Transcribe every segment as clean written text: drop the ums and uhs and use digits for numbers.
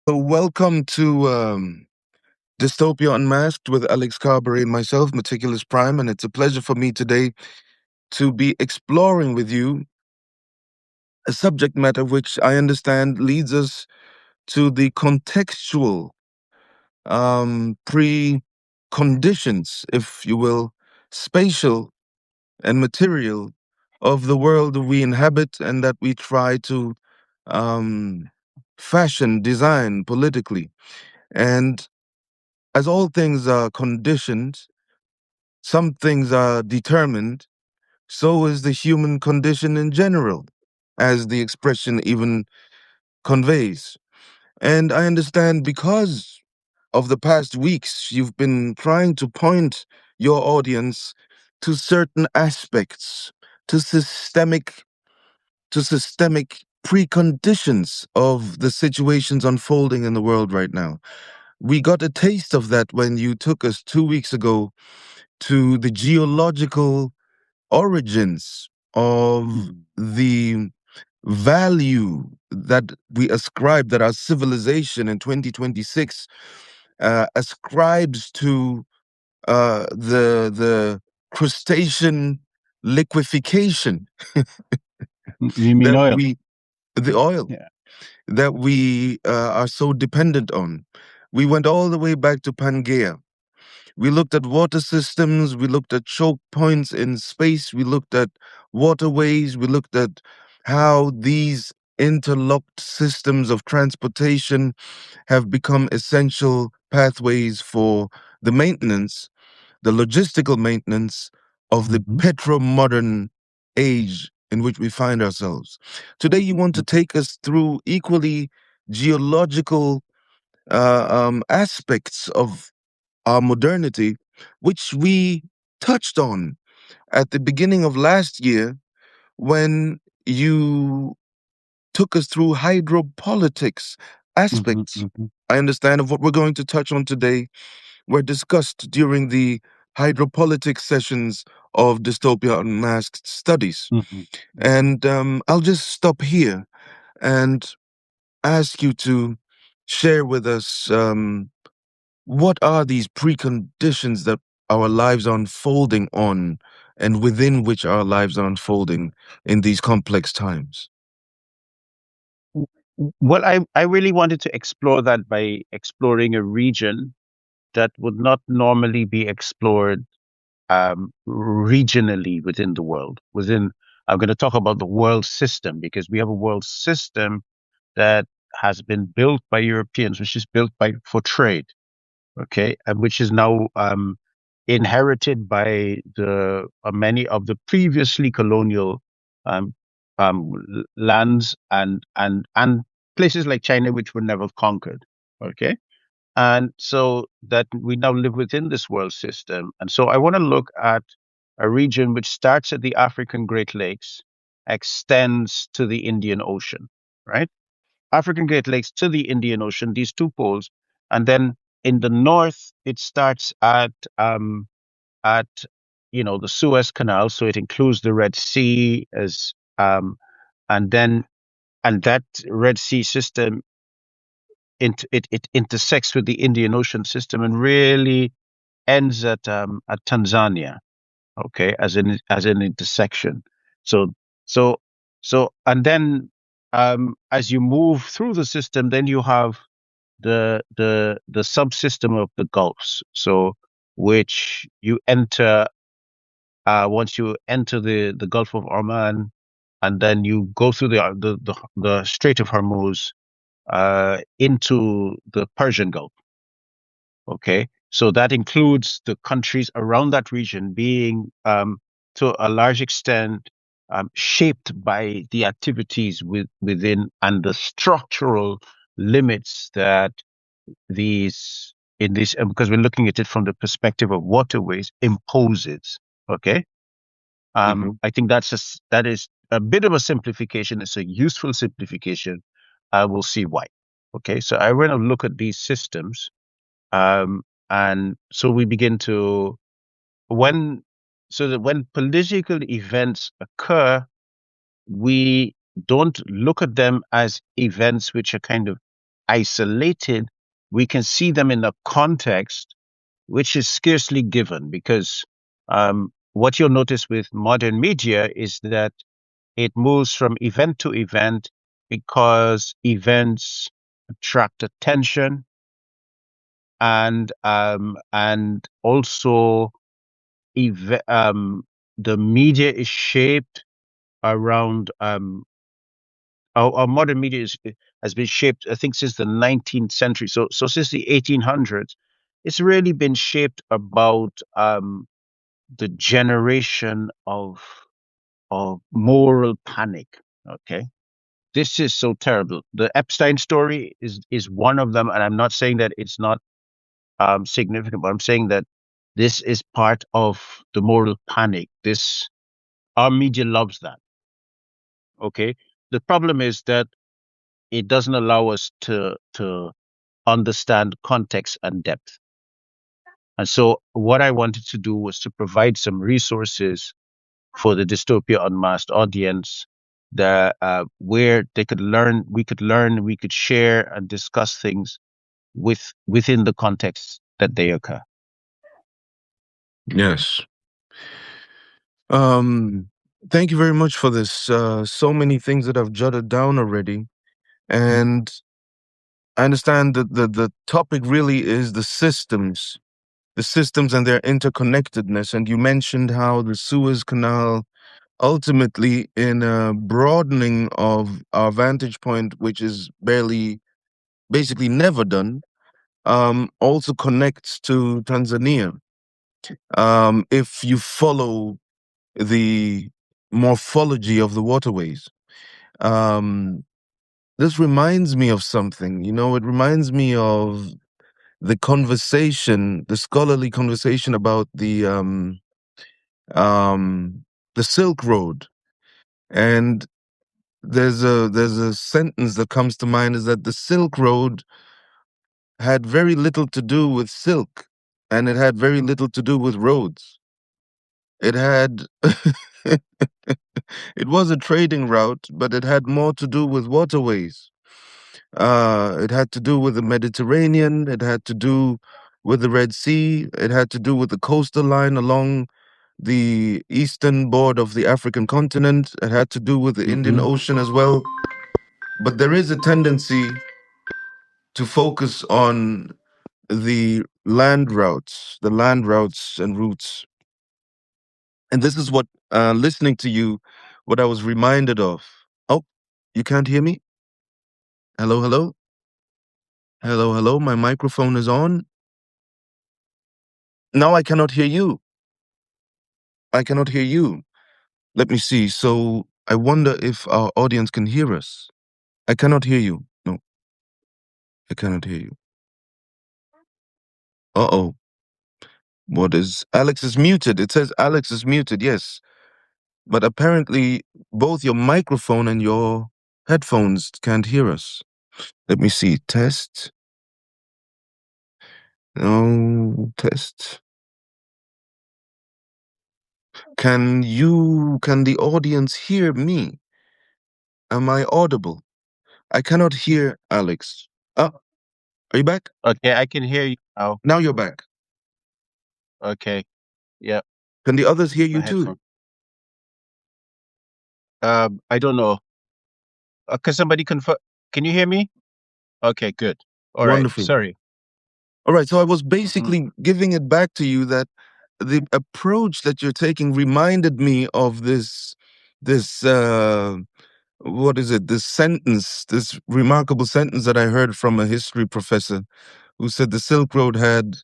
So, welcome to Dystopia Unmasked with Alex Carberry and myself, Meticulous Prime. And it's a pleasure for me today to be exploring with you a subject matter which I understand leads us to the contextual preconditions, if you will, spatial and material of the world that we inhabit and that we try to um, fashion, design politically. And as all things are conditioned, some things are determined, so is the human condition in general, as the expression even conveys. And I understand because of the past weeks, you've been trying to point your audience to certain aspects, to systemic, to systemic preconditions of the situations unfolding in the world right now. We got a taste of that when you took us 2 weeks ago to the geological origins of the value that we ascribe, that our civilization in 2026 ascribes to the crustacean liquefaction You mean that oil? the oil Yeah. that we are so dependent on. We went all the way back to Pangaea. We looked at water systems, we looked at choke points in space, we looked at waterways, we looked at how these interlocked systems of transportation have become essential pathways for the maintenance, the logistical maintenance of the petro-modern age in which we find ourselves. Today, you want to take us through equally geological aspects of our modernity, which we touched on at the beginning of last year when you took us through hydropolitics aspects. I understand of what we're going to touch on today were discussed during the hydropolitics sessions of Dystopia Unmasked Studies. And I'll just stop here and ask you to share with us what are these preconditions that our lives are unfolding on and within which our lives are unfolding in these complex times? Well, I really wanted to explore that by exploring a region that would not normally be explored regionally within the world. I'm going to talk about the world system because we have a world system that has been built by Europeans, which is built for trade, okay, and which is now inherited by the many of the previously colonial um, lands and places like China, which were never conquered. Okay, and so that we now live within this world system, and so I want to look at a region which starts at the African Great Lakes, extends to the Indian Ocean, right? African Great Lakes to the Indian Ocean, these two poles, and then in the north it starts at the Suez Canal, so it includes the Red Sea as and then and that Red Sea system it intersects with the Indian Ocean system and really ends at Tanzania, okay, as an intersection. So so and then as you move through the system, then you have the subsystem of the Gulfs. So which you enter once you enter the Gulf of Oman, and then you go through the Strait of Hormuz into the Persian Gulf. Okay, so that includes the countries around that region being to a large extent shaped by the activities within and the structural limits that these in this because we're looking at it from the perspective of waterways imposes. Okay, I think that is a bit of a simplification. It's a useful simplification. I will see why. Okay, so I want to look at these systems, um, and so we begin to when so that when political events occur, we don't look at them as events which are kind of isolated, we can see them in a context which is scarcely given because what you'll notice with modern media is that it moves from event to event because events attract attention and also the media is shaped around our modern media has been shaped, I think, since the 19th century. So since the 1800s, it's really been shaped about the generation of moral panic. Okay, this is so terrible. The Epstein story is one of them, and I'm not saying that it's not significant, but I'm saying that this is part of the moral panic. This our media loves that. Okay, the problem is that it doesn't allow us to understand context and depth. And so, what I wanted to do was to provide some resources for the Dystopia Unmasked audience that where they could learn, we could share and discuss things within the context that they occur. Yes. Um, Thank you very much for this. So many things that I've jotted down already. And I understand that the topic really is the systems and their interconnectedness. And you mentioned how the Suez Canal ultimately, in a broadening of our vantage point, which is basically never done, also connects to Tanzania. If you follow the morphology of the waterways. Um, this reminds me of something. You know, it reminds me of the scholarly conversation about the Silk Road. And there's a sentence that comes to mind is that the Silk Road had very little to do with silk, and it had very little to do with roads. It had it was a trading route, but it had more to do with waterways. It had to do with the Mediterranean. It had to do with the Red Sea. It had to do with the coastal line along the eastern border of the African continent. It had to do with the Indian Ocean as well. But there is a tendency to focus on the land routes and routes. And this is what, listening to you, what I was reminded of. Oh, you can't hear me? Hello, hello? Hello, hello. My microphone is on. Now I cannot hear you. I cannot hear you. Let me see. So I wonder if our audience can hear us. I cannot hear you. No, I cannot hear you. Uh-oh. What is Alex is muted. It says Alex is muted, yes. But apparently both your microphone and your headphones can't hear us. Let me see. Test. No, test. Can the audience hear me? Am I audible? I cannot hear Alex. Ah, are you back? Okay, I can hear you now. Now you're back. Okay, yeah, Can the others hear my you too? headphone. I don't know. Can somebody confirm? Can you hear me? Okay, good. All right. Wonderful. Sorry. All right. So I was Hmm. basically giving it back to you that the approach that you're taking reminded me of this what is it? This remarkable sentence that I heard from a history professor who said the Silk Road had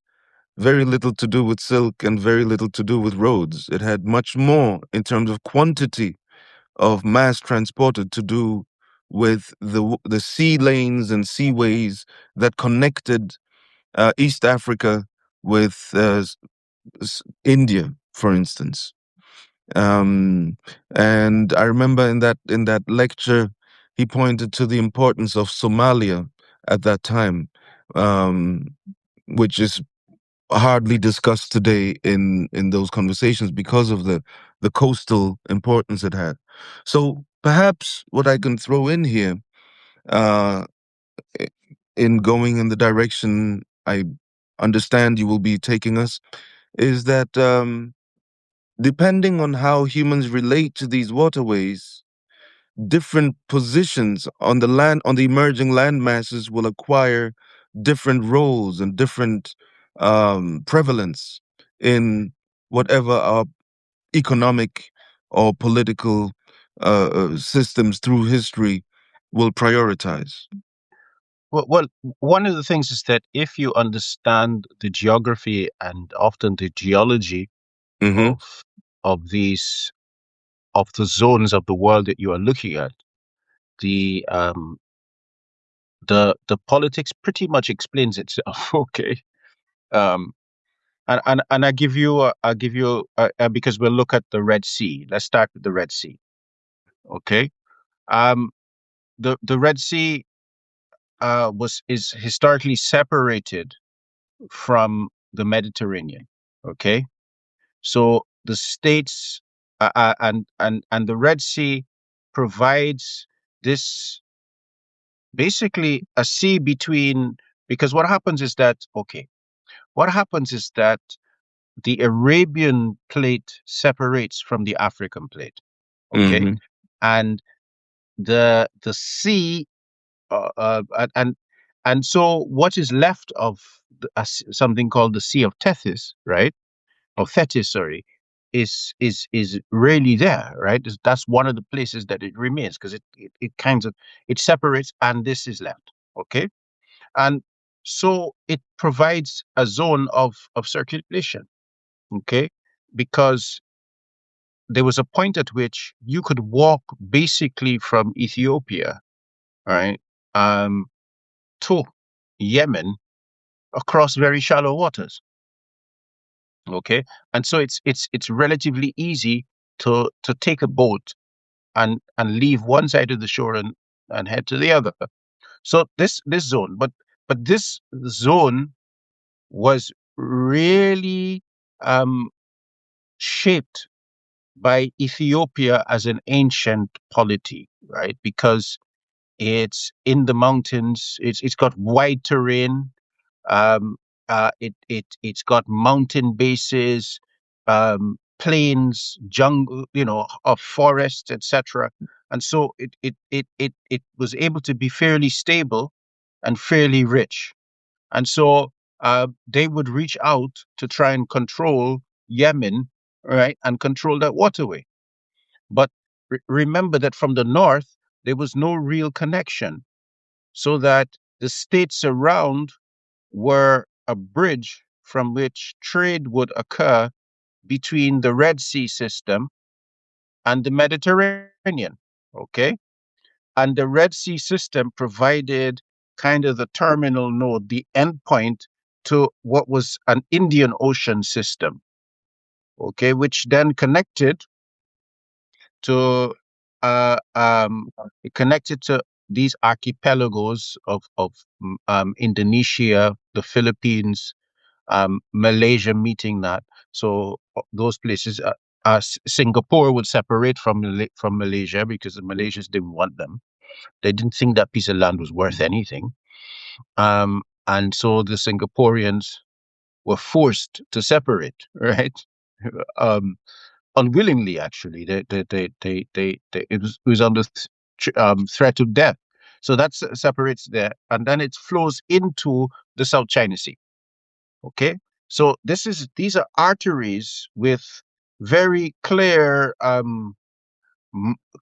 very little to do with silk and very little to do with roads. It had much more in terms of quantity of mass transported to do with the sea lanes and seaways that connected East Africa with India, for instance. Um, and I remember in that lecture, he pointed to the importance of Somalia at that time, um, which is hardly discussed today in those conversations because of the coastal importance it had. So perhaps what I can throw in here, uh, in going in the direction I understand you will be taking us, is that depending on how humans relate to these waterways, different positions on the land, on the emerging land masses, will acquire different roles and different prevalence in whatever our economic or political systems through history will prioritize. Well, one of the things is that if you understand the geography and often the geology Mm-hmm. of these of the zones of the world that you are looking at, the the politics pretty much explains itself. Okay. Um, and I give you because we'll look at the Red Sea. Let's start with the Red Sea. Okay. Um, the Red Sea was is historically separated from the Mediterranean. Okay, so the states and the Red Sea provides this basically a sea between, because what happens is that, okay, what happens is that the Arabian plate separates from the African plate. Okay, Mm-hmm. and the sea and so what is left of something called the Sea of Tethys, right? Or Thetis, sorry, is really there, right? That's one of the places that it remains because it kind of it separates, and this is left, okay, and so it provides a zone of circulation, okay, because there was a point at which you could walk basically from Ethiopia, right, um, to Yemen across very shallow waters. Okay, and so it's relatively easy to take a boat and leave one side of the shore and head to the other. So this zone, but this zone was really um, shaped by Ethiopia as an ancient polity, right? Because it's in the mountains. It's got wide terrain. Um, it's got mountain bases, plains, jungle, of forests, etc. And so it was able to be fairly stable and fairly rich. And so they would reach out to try and control Yemen, right, and control that waterway. But remember that from the north there was no real connection, so that the states around were a bridge from which trade would occur between the Red Sea system and the Mediterranean. Okay. And the Red Sea system provided kind of the terminal node, the endpoint to what was an Indian Ocean system. Okay. Which then connected to, it connected to these archipelagos of Indonesia, the Philippines, Malaysia meeting that. So those places, Singapore would separate from from Malaysia because the Malaysians didn't want them. They didn't think that piece of land was worth anything. And so the Singaporeans were forced to separate, right? Um, Unwillingly, actually. It was under threat of death. So that separates there, and then it flows into the South China Sea. Okay, so these are arteries with very clear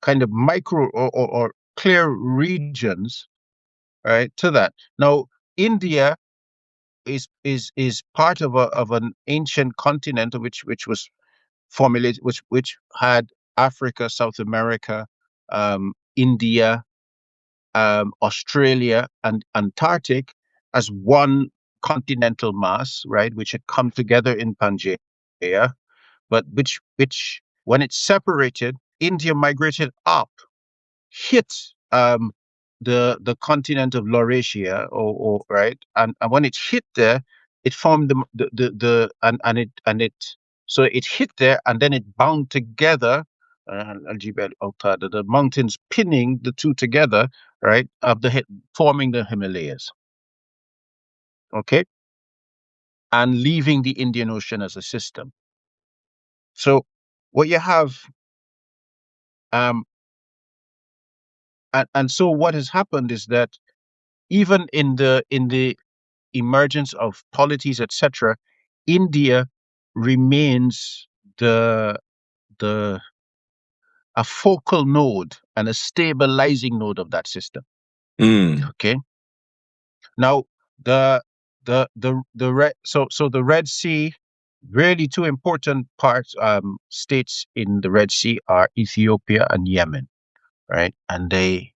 kind of micro or clear regions, right? To that. Now, India is part of an ancient continent which was formulated, which had Africa, South America, India, Australia, and Antarctic as one continental mass, right, which had come together in Pangaea, but which when it separated, India migrated up, hit the continent of Laurasia, or right, and when it hit there, it formed the and it so it hit there, and then it bound together. Al-Jibal Autada, the mountains pinning the two together, right, of forming the Himalayas. okay, and leaving the Indian Ocean as a system. So what you have, um, and so what has happened is that even in the emergence of polities, etc., India remains the the a focal node and a stabilizing node of that system. Mm. Okay. Now the the Red Sea, really two important parts states in the Red Sea are Ethiopia and Yemen, right? And they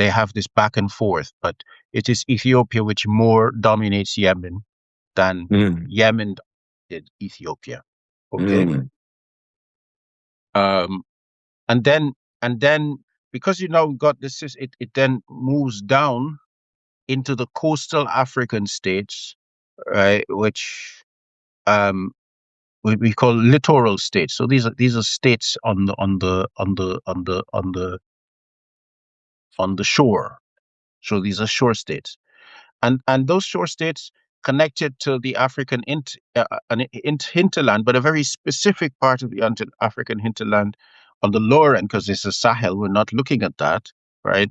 have this back and forth, but it is Ethiopia which more dominates Yemen than Mm. Yemen did Ethiopia. Okay. Mm. Um, and then because you now got this, it then moves down into the coastal African states, right? Which um we call littoral states. So these are states on the shore. So these are shore states, and those shore states connected to the hinterland, but a very specific part of the African hinterland on the lower end, because it's a Sahel. We're not looking at that, right?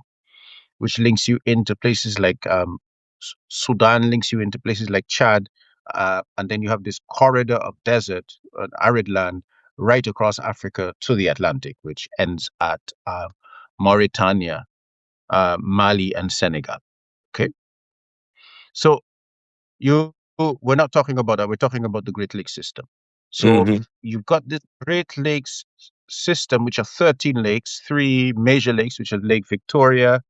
Which links you into places like Sudan, links you into places like Chad, and then you have this corridor of desert, arid land, right across Africa to the Atlantic, which ends at Mauritania, Mali, and Senegal. Okay, so you we're not talking about that. We're talking about the Great Lakes system. So Mm-hmm. you've got this Great Lakes system, which are 13 lakes, three major lakes, which are Lake Victoria,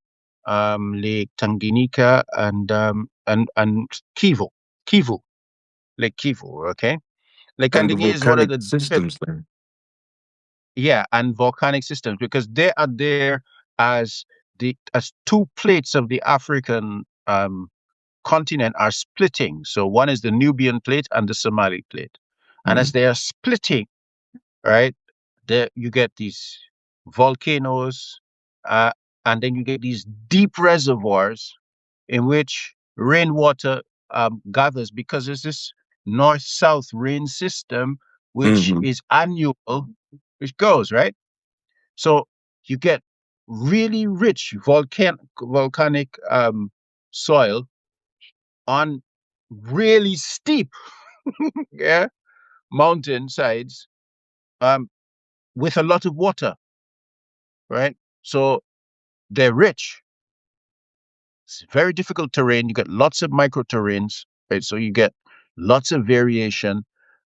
Lake Tanganyika, and Kivu, Lake Kivu. Okay, Lake And the Tanganyika is one of volcanic the deepest, systems there. yeah, and volcanic systems, because they are there as the as two plates of the African continent are splitting. So one is the Nubian plate and the Somali plate, and as Mm. they are splitting, right, there you get these volcanoes, uh, and then you get these deep reservoirs in which rainwater gathers, because there's this north-south rain system which Mm-hmm. is annual, which goes right. So you get really rich volcanic soil on really steep, yeah, mountain sides, um, with a lot of water, right? So they're rich. It's very difficult terrain. You get lots of micro terrains, right? So you get lots of variation,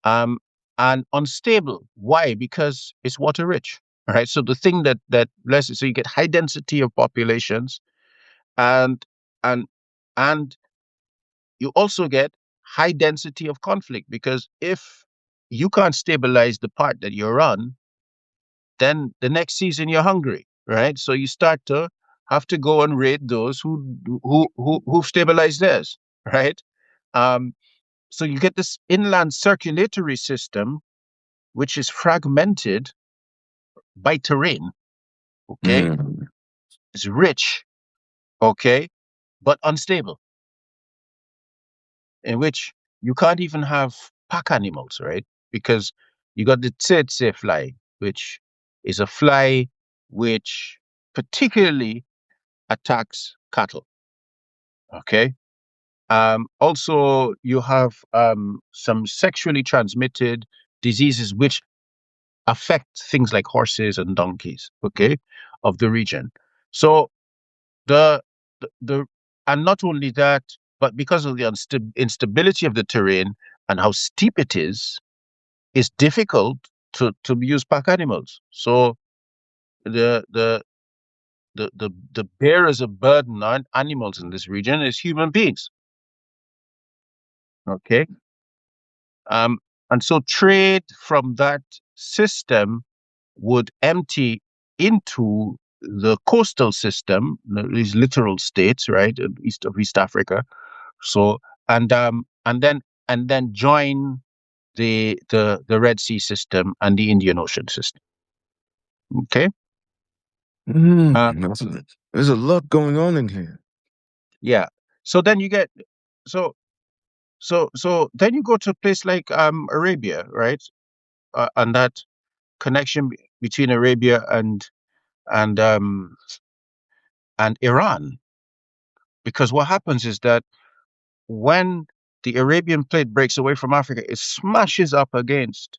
um, and unstable. Why? Because it's water rich, right? So the thing that less, so you get high density of populations, and and and you also get high density of conflict, because if you can't stabilize the part that you're on, then the next season you're hungry, right? So you start to have to go and raid those who've stabilized theirs, right? Um, so you get this inland circulatory system, which is fragmented by terrain. Okay, Mm. it's rich, okay, but unstable, in which you can't even have pack animals, right? Because you got the tsetse fly, which is a fly which particularly attacks cattle. Okay. Also, you have some sexually transmitted diseases which affect things like horses and donkeys. Okay, of the region. So the the and not only that, but because of the instability of the terrain and how steep it is, it's difficult to use pack animals. So the the the bearers of burden on animals in this region is human beings. Okay. Um, and so trade from that system would empty into the coastal system, these littoral states, right, east of East Africa. So and then join the Red Sea system and the Indian Ocean system. Okay. Uh, There's a lot going on in here. yeah. So then you get so so then you go to a place like Arabia, right? And that connection between Arabia and um and Iran, because what happens is that when the Arabian plate breaks away from Africa, it smashes up against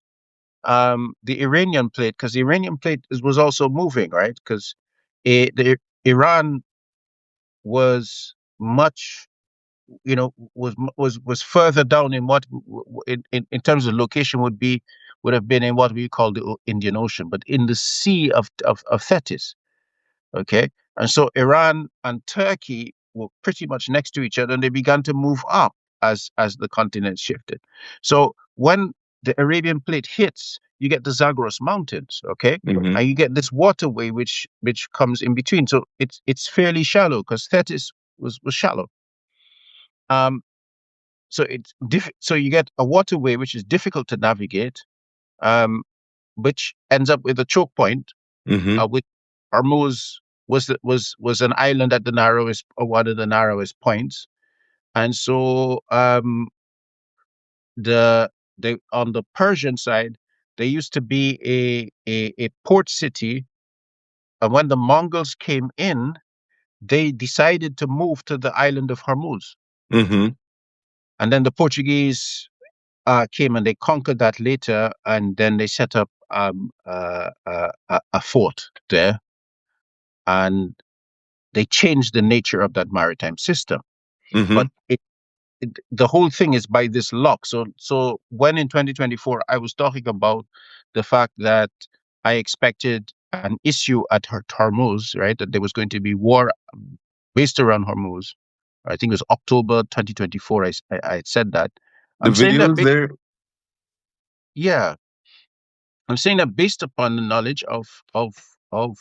the Iranian plate, because the Iranian plate was also moving, right? Because Iran was much, was further down in what in terms of location would have been in what we call the Indian Ocean, but in the Sea of Thetis. Okay. And so Iran and Turkey were pretty much next to each other, and they began to move up as the continent shifted. So when the Arabian plate hits, you get the Zagros Mountains, okay? Mm-hmm. And you get this waterway which comes in between. So it's fairly shallow because Thetis was shallow. Um, so you get a waterway which is difficult to navigate, um, which ends up with a choke point, Mm-hmm. which Hormuz was an island at the narrowest, or one of the narrowest points. And so the on the Persian side, there used to be a port city, and when the Mongols came in, they decided to move to the island of Hormuz. Mm-hmm. And then the Portuguese came and they conquered that later, and then they set up a fort there, and they changed the nature of that maritime system. Mm-hmm. But the whole thing is by this lock. So when in 2024 I was talking about the fact that I expected an issue at Hormuz, right? That there was going to be war based around Hormuz. I think it was October 2024. I said that. The I'm saying that, videos there. yeah, I'm saying that based upon the knowledge of how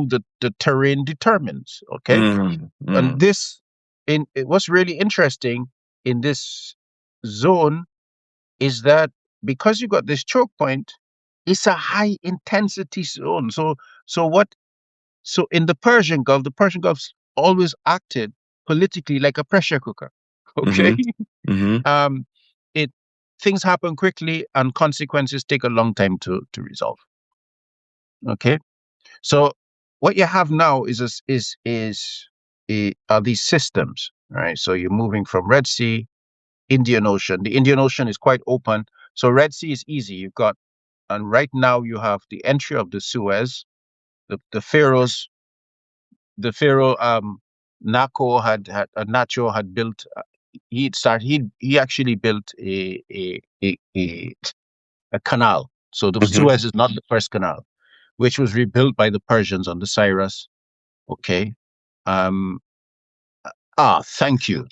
the terrain determines. Okay, Mm-hmm. and this in what's really interesting in this zone is that because you got this choke point, it's a high intensity zone. So what? So in the Persian Gulf's always acted politically like a pressure cooker. Okay, Mm-hmm. Mm-hmm. um, it things happen quickly and consequences take a long time to resolve. Okay, so what you have now are these systems, right? So you're moving from Red Sea, Indian Ocean. The Indian Ocean is quite open. So Red Sea is easy. And right now you have the entry of the Suez. The pharaohs, the pharaoh Nacho had built. He actually built a canal. So the Mm-hmm. Suez is not the first canal, which was rebuilt by the Persians under Cyrus. Okay. Um. Thank you,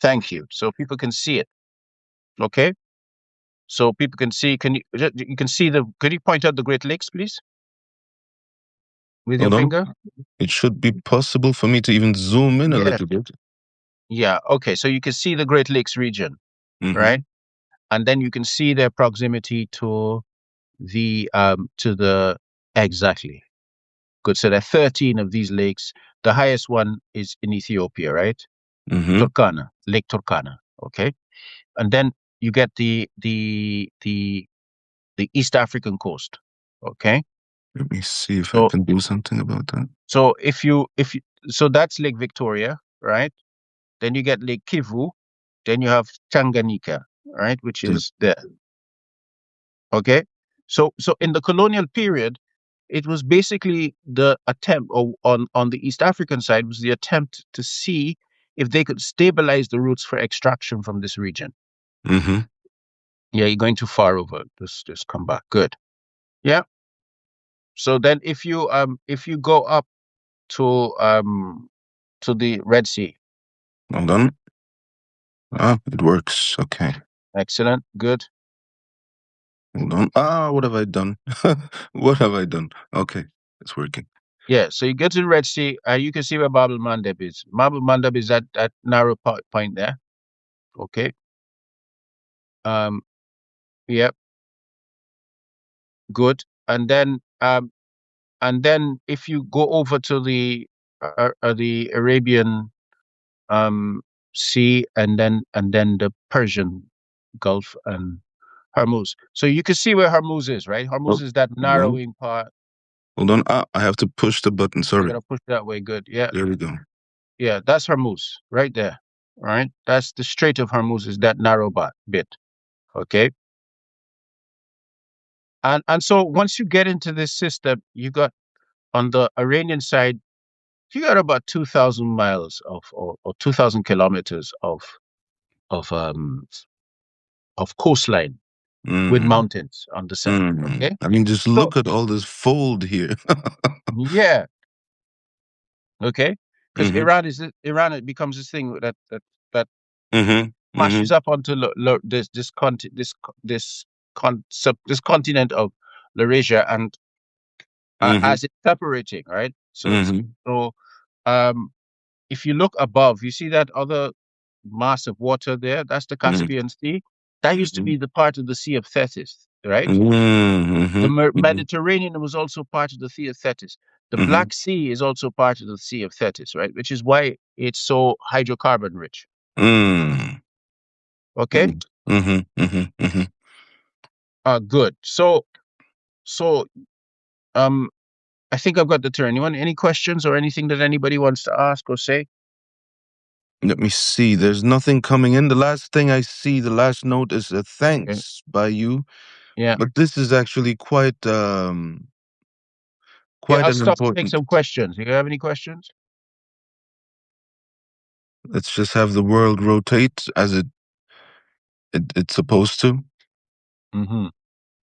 thank you. So people can see it. Okay. So people can see. You can see the? Could you point out the Great Lakes, please, with your Hold on. finger? It should be possible for me to even zoom in a Yeah. little bit. Yeah. Okay. So you can see the Great Lakes region, Mm-hmm. right? And then you can see their proximity to the exactly. Good. So there are 13 of these lakes. The highest one is in Ethiopia, right? Mm-hmm. Turkana, Lake Turkana. Okay. And then you get the East African coast. Okay. Let me see if I So can do something about that. so if you so that's Lake Victoria, right? Then you get Lake Kivu, then you have Tanganyika, right, which The- is there. Okay. So in the colonial period, it was basically the attempt on the East African side was the attempt to see if they could stabilize the routes for extraction from this region. Mm-hmm. Yeah, you're going too far over. Just come back. Good. Yeah. So then if you go up to the Red Sea. Hold on. It works. Okay. Excellent. Good. Hold on. What have I done? What have I done? Okay, it's working. Yeah. So you get to the Red Sea, you can see where Babel Mandeb is. Babel Mandeb is that narrow point there. Okay. Um. Yeah. Good. And then if you go over to the Arabian Sea, and then the Persian Gulf and Hormuz. So you can see where Hormuz is, right? Hormuz Oh, is that hold on. narrowing part. Hold on. Ah, I have to push the button. You Sorry. gotta push that way. Good. Yeah. There we go. Yeah. That's Hormuz right there. Right. That's the Strait of Hormuz is that narrow bit. Okay. And so once you get into this system, you got on the Iranian side, you got about 2,000 miles or 2,000 kilometers of of coastline with Mm, mountains on the side. Okay. I mean, just So look at all this fold here. yeah. Okay. Because Mm-hmm. Iran, it becomes this thing that Mm-hmm. smashes Mm-hmm. up onto this continent of Laurasia, and Mm-hmm. as it's separating, right? So it's Mm-hmm. so um if you look above, you see that other mass of water there. That's the Caspian Sea. That used to Mm-hmm. be the part of the Sea of Thetis, right? The Mm-hmm. Mm-hmm. Mediterranean was also part of the Sea of Thetis. The Mm-hmm. Black Sea is also part of the Sea of Thetis, right? Which is why it's so hydrocarbon rich. Mm-hmm. Okay. Mm-hmm. Mm-hmm. Good. So um I think I've got the turn. You want any questions or anything that anybody wants to ask or say? Let me see. There's nothing coming in. The last thing I see, the last note is a Okay. thanks by you. Yeah. But this is actually Yeah, quite I'll an stop to take important. some questions. You have any questions? Let's just have the world rotate as it's supposed to. Mm-hmm.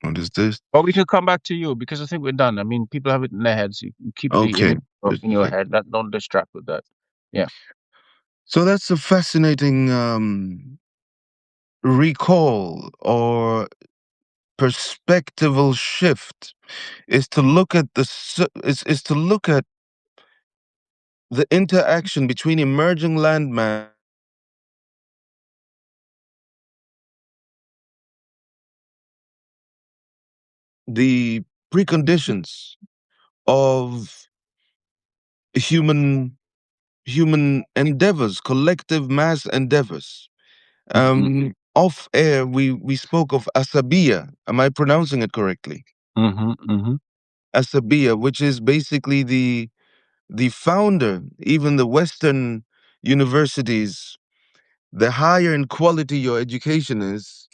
What is this? Or we can come back to you because I think we're done. I mean, people have it in their heads. You keep the Okay. image up in your head. That don't distract with that. Yeah. So that's a fascinating recall or perspectival shift is to look at is to look at the interaction between emerging landmass, the preconditions of human endeavors, collective mass endeavors. Mm-hmm. Off air, we spoke of asabiya. Am I pronouncing it correctly? Mm-hmm. Mm-hmm. Asabiya, which is basically the founder, even the Western universities, the higher in quality your education is,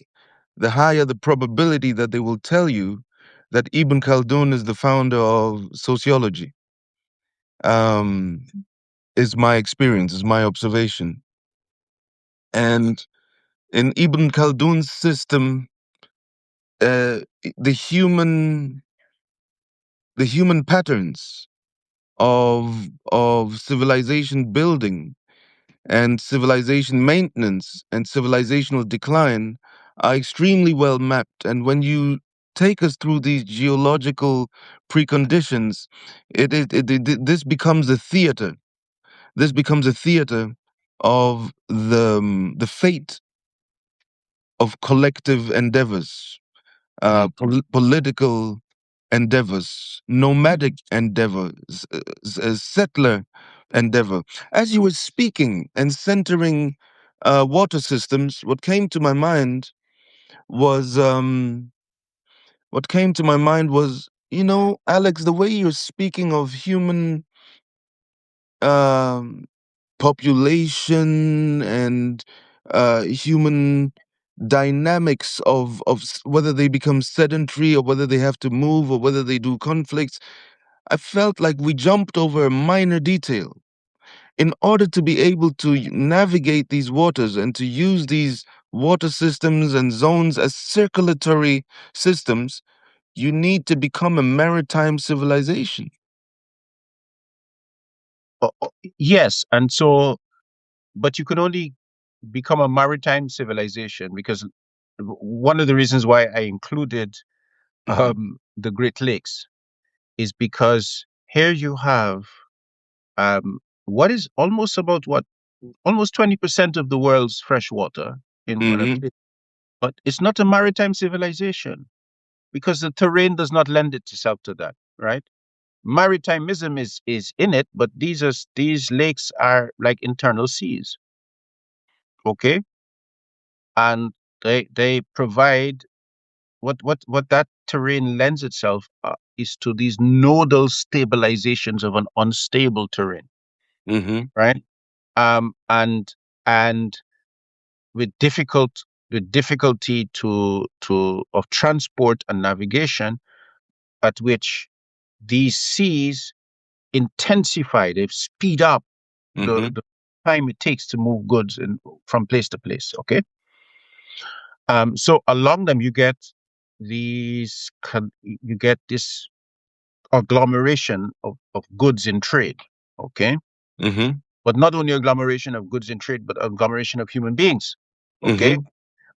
the higher the probability that they will tell you that Ibn Khaldun is the founder of sociology. Um, is my experience, is my observation. And in Ibn Khaldun's system, the human patterns of civilization building and civilization maintenance and civilizational decline are extremely well mapped. And when you take us through these geological preconditions, this becomes a theater. This becomes a theater of the fate of collective endeavors, political endeavors, nomadic endeavors, settler endeavor. As you were speaking and centering water systems, what came to my mind was, Alex, the way you're speaking of human um, population and human dynamics of whether they become sedentary or whether they have to move or whether they do conflicts. I felt like we jumped over a minor detail. In order to be able to navigate these waters and to use these water systems and zones as circulatory systems, you need to become a maritime civilization. Yes, and so, but you can only become a maritime civilization because one of the reasons why I included Hmm. the Great Lakes is because here you have what is almost about what almost 20% of the world's fresh water in one of Hmm. it, but it's not a maritime civilization because the terrain does not lend itself to that, right? Maritimism is in it, but these lakes are like internal seas. Okay, and they provide what that terrain lends itself is to these nodal stabilizations of an unstable terrain, Mm-hmm. right? And with difficult with difficulty to of transport and navigation, at which these seas intensify, they speed up Mm-hmm. the time it takes to move goods from place to place. Okay, so along them you get this agglomeration of goods in trade. Okay, Mm-hmm. but not only agglomeration of goods in trade, but agglomeration of human beings. Okay, Mm-hmm.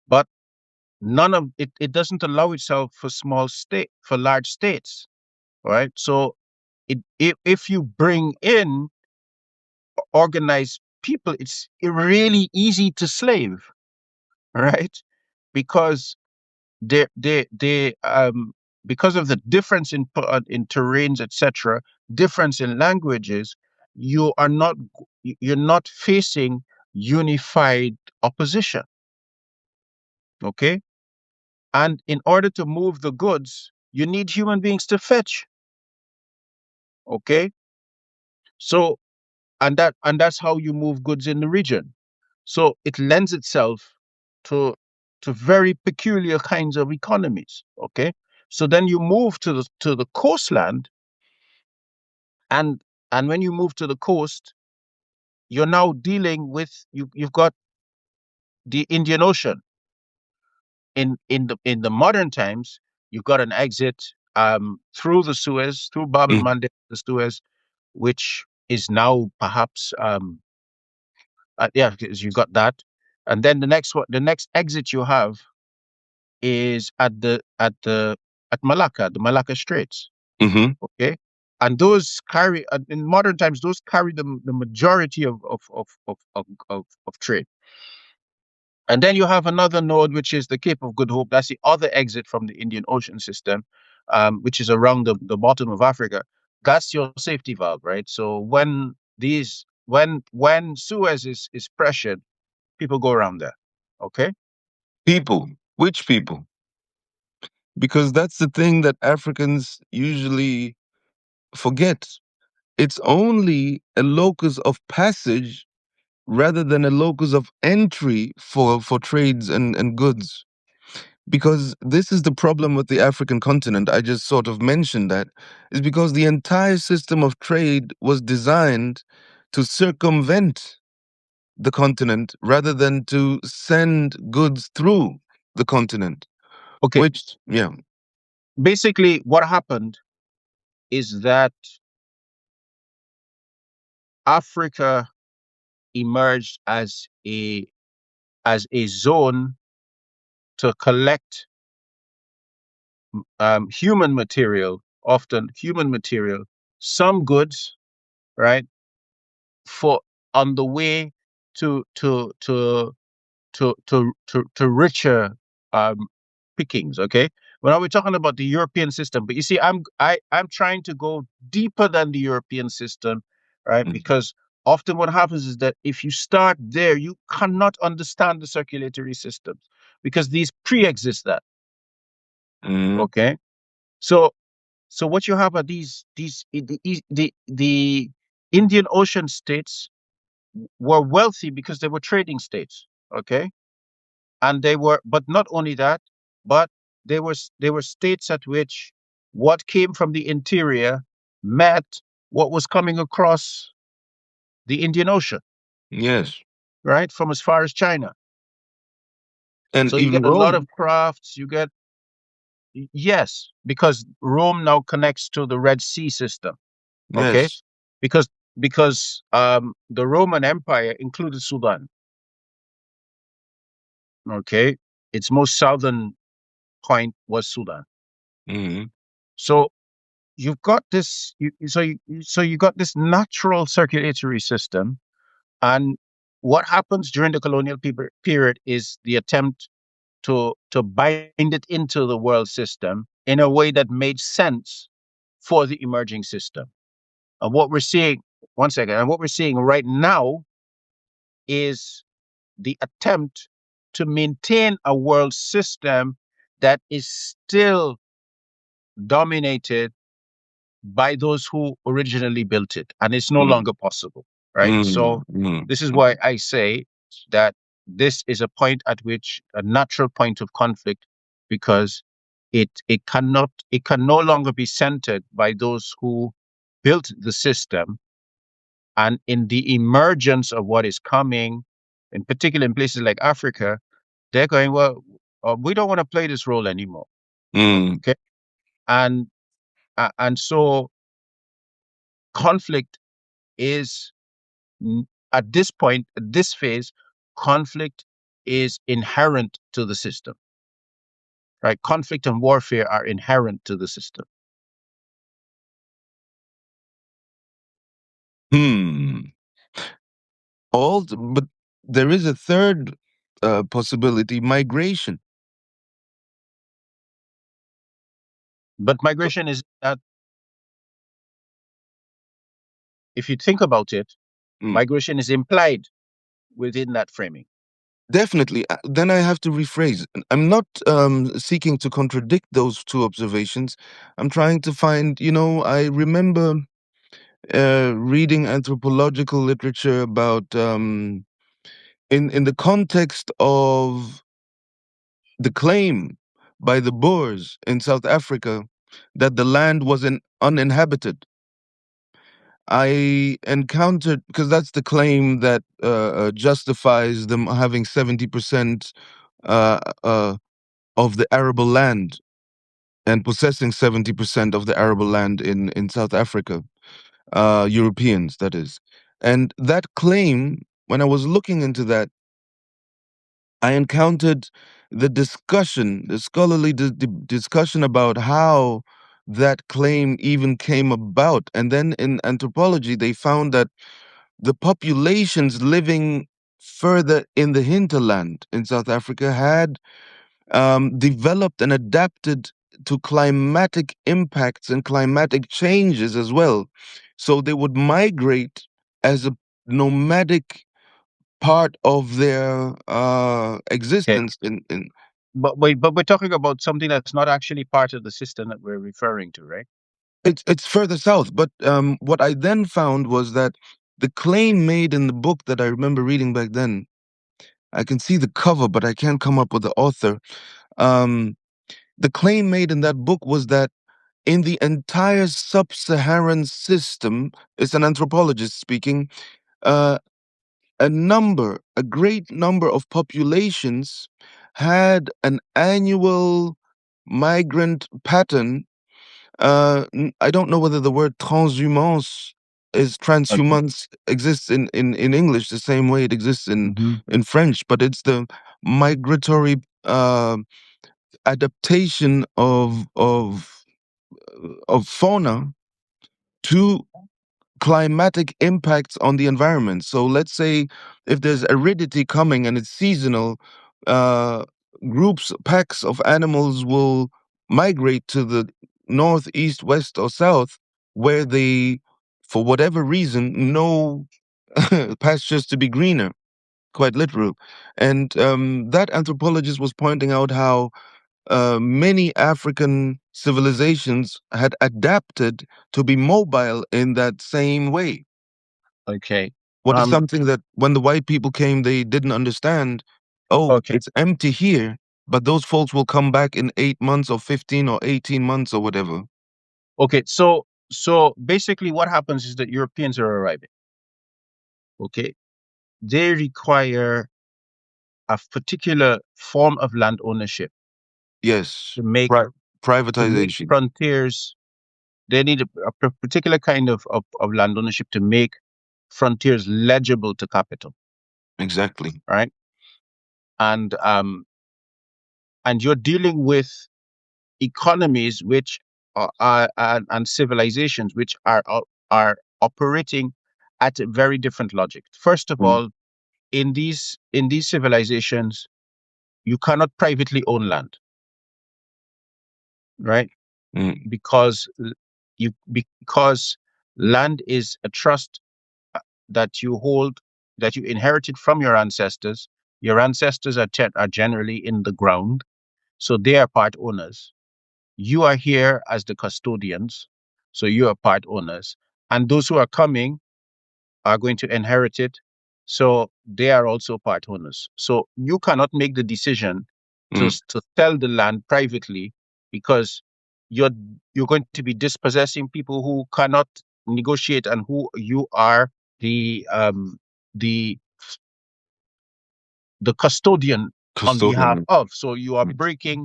but none of it, it doesn't allow itself for large states. All right, so if you bring in organized people, it's really easy to slave, right? Because they because of the difference in terrains, etc., difference in languages, you're not facing unified opposition. Okay, and in order to move the goods, you need human beings to fetch. Okay, so and that's how you move goods in the region. So it lends itself to very peculiar kinds of economies. Okay, so then you move to the coastland, and when you move to the coast, you're now dealing with you've got the Indian Ocean. In the modern times, you've got an exit through the Suez, through Bab el Mandeb, the Suez, which is now perhaps yeah, because you got that, and then the next exit you have is at Malacca, the Malacca Straits. Mm-hmm. Okay, and those carry in modern times those carry the majority of trade. And then you have another node, which is the Cape of Good Hope. That's the other exit from the Indian Ocean system, which is around the bottom of Africa. That's your safety valve, right? So when Suez is pressured, people go around there. Okay. People. Which people? Because that's the thing that Africans usually forget. It's only a locus of passage rather than a locus of entry for trades and goods. Because this is the problem with the African continent. I just sort of mentioned that, is because the entire system of trade was designed to circumvent the continent rather than to send goods through the continent. Okay. Which, yeah. Basically, what happened is that Africa emerged as a zone to collect human material, often human material, some goods, right, for on the way to richer um, pickings. Okay, well, now we're talking about the European system, but you see, I'm trying to go deeper than the European system, right? Because often what happens is that if you start there, you cannot understand the circulatory systems because these pre-exist that. Mm-hmm. Okay, so what you have are the Indian Ocean states were wealthy because they were trading states. Okay, and but not only that, but they were states at which what came from the interior met what was coming across the Indian Ocean, Yes. right, from as far as China. And So you even get a lot of Rome. crafts. You get yes, because Rome now connects to the Red Sea system. Okay, Yes. because the Roman Empire included Sudan. Okay, its most southern point was Sudan. Mm-hmm. So you've got this so you got this natural circulatory system, and what happens during the colonial period is the attempt to bind it into the world system in a way that made sense for the emerging system. And what we're seeing, one second, and what we're seeing right now is the attempt to maintain a world system that is still dominated by those who originally built it, and it's no mm, longer possible, right? mm, So mm, this is why mm, I say that this is a point at which a natural point of conflict, because it can no longer be centered by those who built the system, and in the emergence of what is coming, in particular in places like Africa, they're going, well, we don't want to play this role anymore. mm, Okay, and and so conflict is at this point, at this phase, conflict is inherent to the system, right? Conflict and warfare are inherent to the system. hmm. But there is a third possibility: migration. But So, migration is that, if you think about it, mm, migration is implied within that framing. definitely. Then I have to rephrase. I'm not seeking to contradict those two observations. I'm trying to find, I remember reading anthropological literature about, in the context of the claim by the Boers in South Africa that the land was uninhabited. I encountered, because that's the claim that justifies them having 70% uh, uh, of the arable land and possessing 70% of the arable land in South Africa, Europeans, that is. And that claim, when I was looking into that, I encountered the scholarly discussion about how that claim even came about. And then in anthropology, they found that the populations living further in the hinterland in South Africa had developed and adapted to climatic impacts and climatic changes as well. So they would migrate as a nomadic part of their Okay. existence in But we're talking about something that's not actually part of the system that we're referring to, right? it's further south. But what I then found was that the claim made in the book that I remember reading back then, I can see the cover, but I can't come up with the author. Um, the claim made in that book was that in the entire sub-Saharan system, it's an anthropologist speaking, uh, a great number of populations had an annual migrant pattern. I don't know whether the word Okay. transhumance exists in English the same way it exists Hmm. in French, but it's the migratory adaptation of fauna to climatic impacts on the environment. So let's say if there's aridity coming and it's seasonal, uh, packs of animals will migrate to the north, east, west, or south, where they, for whatever reason, know pastures to be greener, quite literal. And that anthropologist was pointing out how many African civilizations had adapted to be mobile in that same way. Okay. What is Um. something that when the white people came, they didn't understand? Oh, Okay. it's empty here, but those folks will come back in 8 months or 15 or 18 months or whatever. Okay. So basically, what happens is that Europeans are arriving. Okay. They require a particular form of land ownership Yes, to make privatization. frontiers. They need a particular kind of land ownership to make frontiers legible to capital, Exactly. right? And and you're dealing with economies which and civilizations which are operating at a very different logic. First of Mm, all, in these civilizations, you cannot privately own land, right? mm, Because because land is a trust that you hold, that you inherited from your ancestors, Your ancestors are generally in the ground, so they are part owners. You are here as the custodians, so you are part owners. And those who are coming are going to inherit it, so they are also part owners. So you cannot make the decision Mm. to sell the land privately, because you're you're going to be dispossessing people who cannot negotiate and who you are the the custodian on behalf Custodian. of. So you are Mm. breaking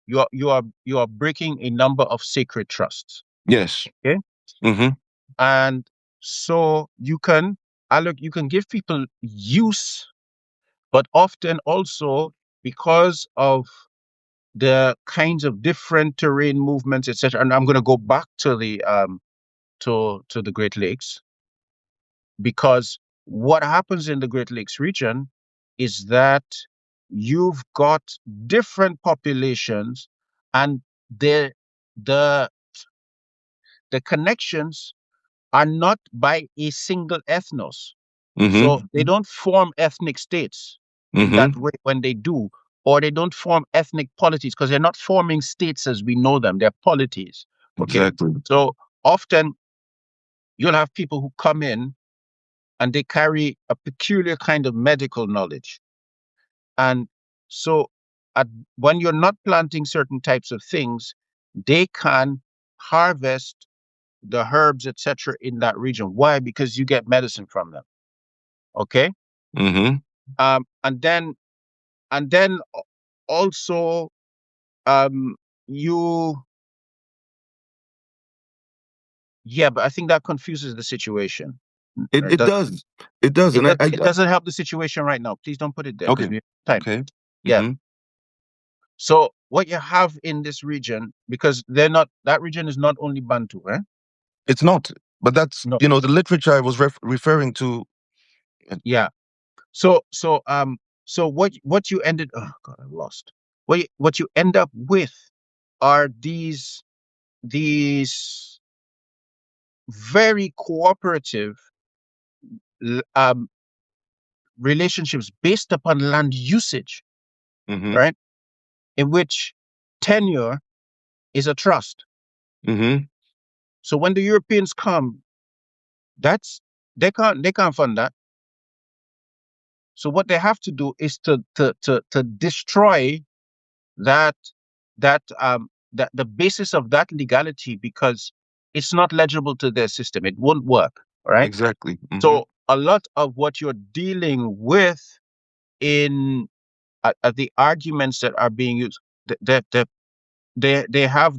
you are breaking a number of sacred trusts. Yes. Okay. Mm-hmm. And so you can give people use, but often also, because of the kinds of different terrain movements, etc. And I'm going to go back to the Great Lakes, because what happens in the Great Lakes region is that you've got different populations, and the the the connections are not by a single ethnos. Mm-hmm. So they don't form ethnic states in that Mm-hmm. way when they do, or they don't form ethnic polities, because they're not forming states as we know them. They're polities. Okay. Exactly. So often you'll have people who come in and they carry a peculiar kind of medical knowledge. And so at, when you're not planting certain types of things, they can harvest the herbs, etc., in that region. Why? Because you get medicine from them. Okay. Mm-hmm. And then also, um you yeah, but I think that confuses the situation. It It it does. It does. And it doesn't help the situation right now. Please don't put it there, because okay. we have time. Okay. Yeah. Mm-hmm. So what you have in this region, because they're not that region is not only Bantu, eh? It's not. But that's, No. the literature I was referring to. Yeah. So what you ended oh God, I lost. What you end up with are these very cooperative l- um relationships based upon land usage, Mm-hmm. right? In which tenure is a trust. Mm-hmm. So when the Europeans come, that's they can't fund that. So what they have to do is to destroy that that the basis of that legality, because it's not legible to their system. It won't work. All right. Exactly. Mm-hmm. So a lot of what you're dealing with in the arguments that are being used, they have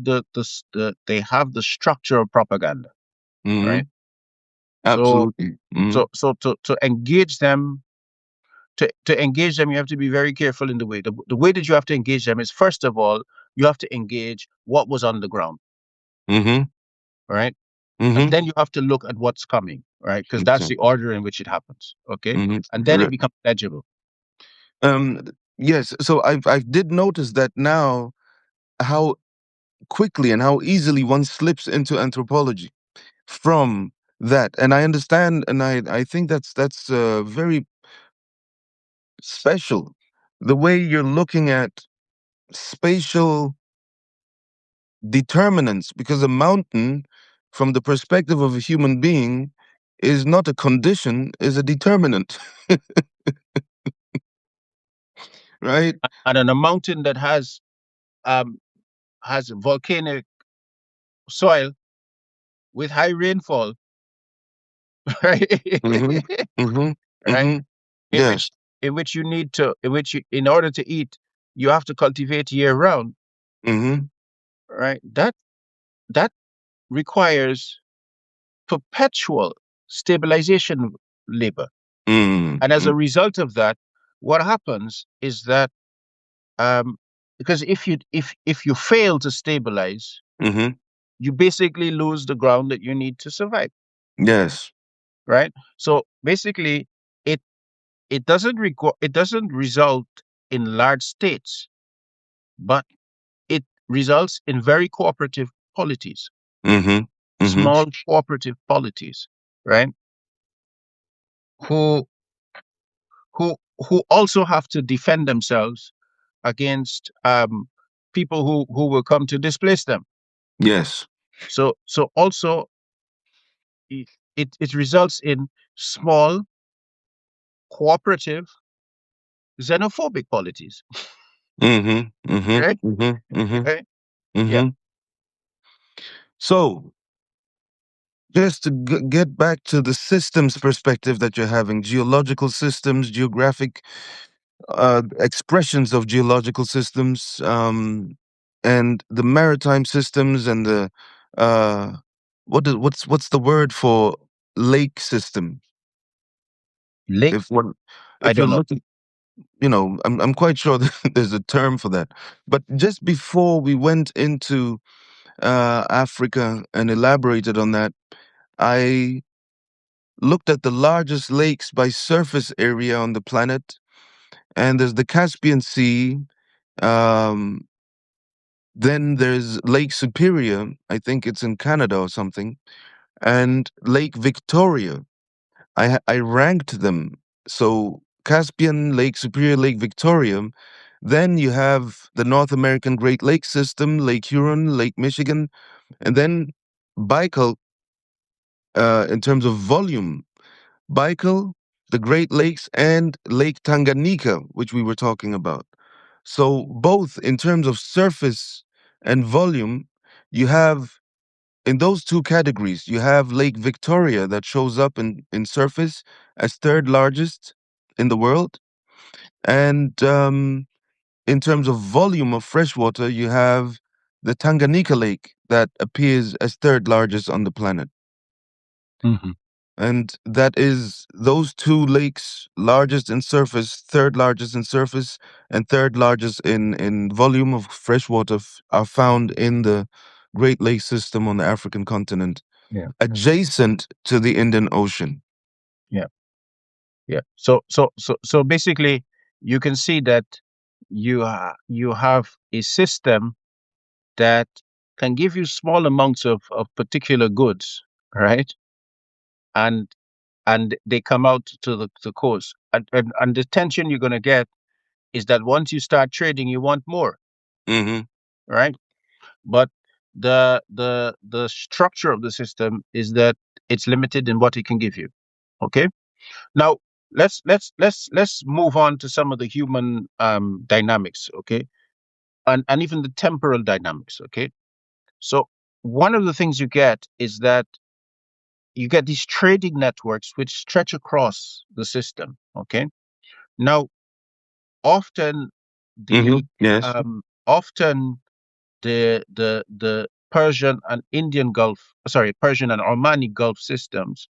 they have the structure of propaganda. Mm-hmm. Right. So Absolutely. Mm-hmm. to engage them, to engage them, you have to be very careful in the way. The way that you have to engage them is, first of all, you have to engage what was on the ground. Mm-hmm. Right. And Mm-hmm. then you have to look at what's coming. Right. Because that's the Exactly. order in which it happens. Okay. Mm-hmm. And then it becomes legible. Um, yes. So I did notice that now, how quickly and how easily one slips into anthropology from that. And I understand, and I think that's very special, the way you're looking at spatial determinants, because a mountain, from the perspective of a human being, is not a condition, is a determinant. Right? And on a mountain that has volcanic soil with high rainfall, right? Mm-hmm. Mm-hmm. Right? Mm-hmm. In which Yes. in order to eat, you have to cultivate year round. Mm-hmm. Right? That requires perpetual stabilization labor. And as Mm-hmm. a result of that, what happens is that, um, because if you fail to stabilize, Mm-hmm. you basically lose the ground that you need to survive. Yes. Right? So basically, it it doesn't result in large states, but it results in very cooperative polities, Mm-hmm. Mm-hmm. small cooperative polities, right? Who who also have to defend themselves against people who will come to displace them. Yes. So also it, it results in small cooperative xenophobic polities, Mm-hmm. Mm-hmm. right? Mm-hmm. Mm-hmm. Right? Yeah. Mm-hmm. So just to get back to the systems perspective that you're having, geological systems, geographic expressions of geological systems, and the maritime systems, and the uh, what's the word for lake system? Lake. If one, I if you're don't know. looking, I'm quite sure that there's a term for that. But just before we went into Africa and elaborated on that, I looked at the largest lakes by surface area on the planet, and there's the Caspian Sea. Um, then there's Lake Superior. I think it's in Canada or something, and Lake Victoria. I ranked them. So Caspian, Lake Superior, Lake Victoria. Then you have the North American Great Lakes System, Lake Huron, Lake Michigan, and then Baikal, in terms of volume. Baikal, the Great Lakes, and Lake Tanganyika, which we were talking about. So both in terms of surface and volume, you have in those two categories, you have Lake Victoria that shows up in surface as third largest in the world. And in terms of volume of freshwater, you have the Tanganyika Lake that appears as third largest on the planet. Hmm. And that is those two lakes, largest in surface, third largest in surface, and third largest in volume of freshwater, are found in the Great Lakes system on the African continent, Yeah. adjacent to the Indian Ocean. Yeah. Yeah. So basically, you can see that you have a system that can give you small amounts of particular goods, right? And they come out to the coast. And the tension you're going to get is that once you start trading, you want more, Mm-hmm. right? But the structure of the system is that it's limited in what it can give you. Okay. Now let's move on to some of the human dynamics. Okay. And even the temporal dynamics. Okay. So one of the things you get is that you get these trading networks which stretch across the system. Okay. Now, often Mm-hmm. the Yes. often the Persian and Indian Gulf, sorry, Persian and Omani Gulf systems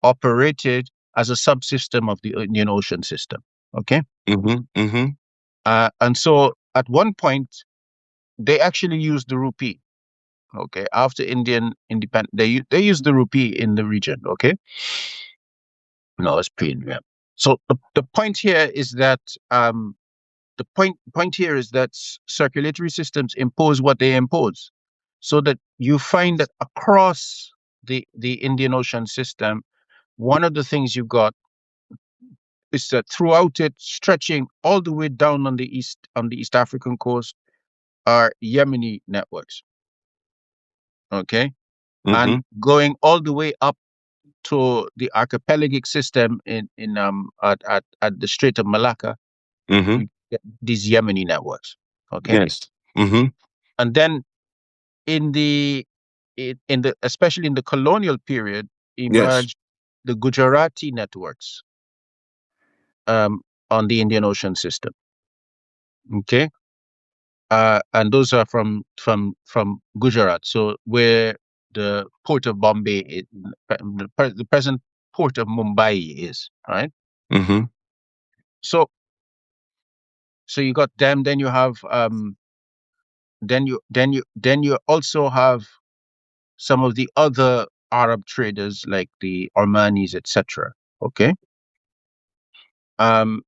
operated as a subsystem of the Indian Ocean system. Okay. Mm-hmm. Mm-hmm. And so at one point they actually used the rupee. Okay, after Indian independence, they used the rupee in the region. Okay, no, it's pre-India. So the point here is that the point here is that circulatory systems impose what they impose, so that you find that across the Indian Ocean system, one of the things you got is that throughout it, stretching all the way down on the East African coast, are Yemeni networks. Okay, and Mm-hmm. going all the way up to the archipelagic system in at the Strait of Malacca, Mm-hmm. you get these Yemeni networks. Okay, Yes. Mm-hmm. and then in the in the especially in the colonial period Yes. emerged the Gujarati networks um, on the Indian Ocean system. Okay, and those are from Gujarat, so where the port of Bombay, the present port of Mumbai is, right? Mm-hmm. So you got them. Then you have then you also have some of the other Arab traders like the Armanis, etc. Okay. Um,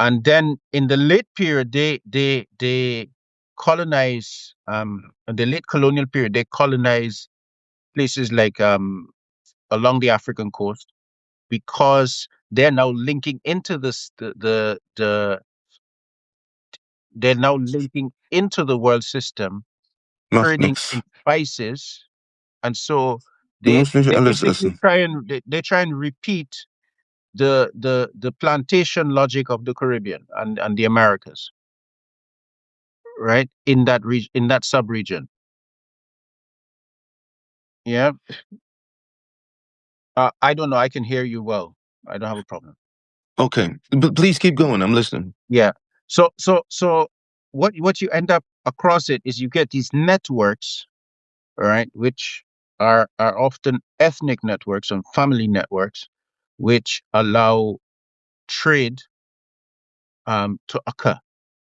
and then in the late period, they colonize. In the late colonial period, they colonize places like along the African coast because they're now linking into this they're now linking into the world system, trading Nice. in spices, and so they Nice. they Alles basically essen. they try and repeat the plantation logic of the Caribbean and the Americas, right? In that region, in that sub region. Yeah. I don't know. I can hear you well. I don't have a problem. Okay, but please keep going. I'm listening. Yeah. So what you end up across it is you get these networks, right, which are often ethnic networks and family networks, which allow trade to occur.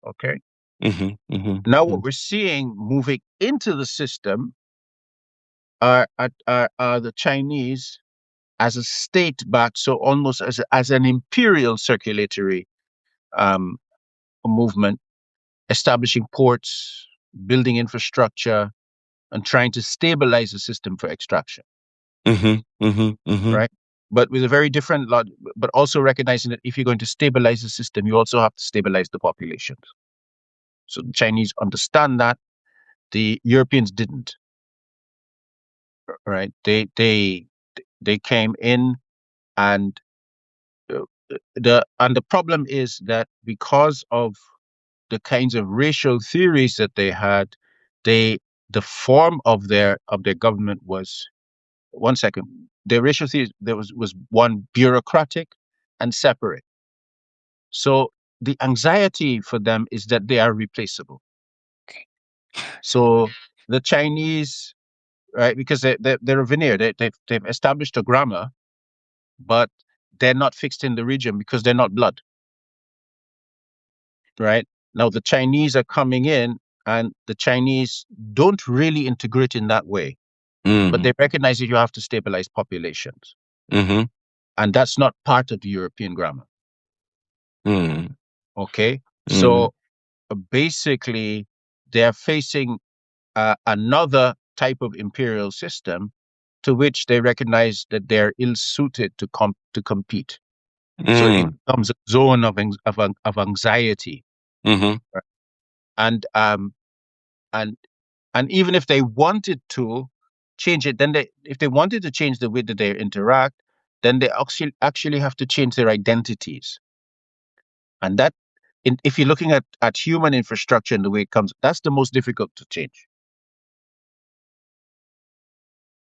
Okay. Mm-hmm. Now Mm-hmm. what we're seeing moving into the system are the Chinese as a state backed, so almost as an imperial circulatory um, movement, establishing ports, building infrastructure, and trying to stabilize the system for extraction, Mm-hmm. Mm-hmm. Mm-hmm. right? But with a very different lot, but also recognizing that if you're going to stabilize the system, you also have to stabilize the populations. So the Chinese understand that, the Europeans didn't, right? They came in and uh, the problem is that because of the kinds of racial theories that they had, they the form of their government was, one second, their racial theories there was one, bureaucratic and separate. So the anxiety for them is that they are replaceable. So the Chinese, right, because they're a veneer, they've established a grammar, but they're not fixed in the region because they're not blood, right? Now the Chinese are coming in, and the Chinese don't really integrate in that way, but Mm-hmm. they recognize that you have to stabilize populations, Mm-hmm. and that's not part of the European grammar. Mm-hmm. Okay, Mm-hmm. so basically they're facing another type of imperial system to which they recognize that they're ill-suited to compete. So it becomes a zone of anxiety, Mm-hmm. right? and and and even if they wanted to change it, then they if they wanted to change the way that they interact, then they actually have to change their identities, and that if you're looking at human infrastructure and the way it comes, that's the most difficult to change.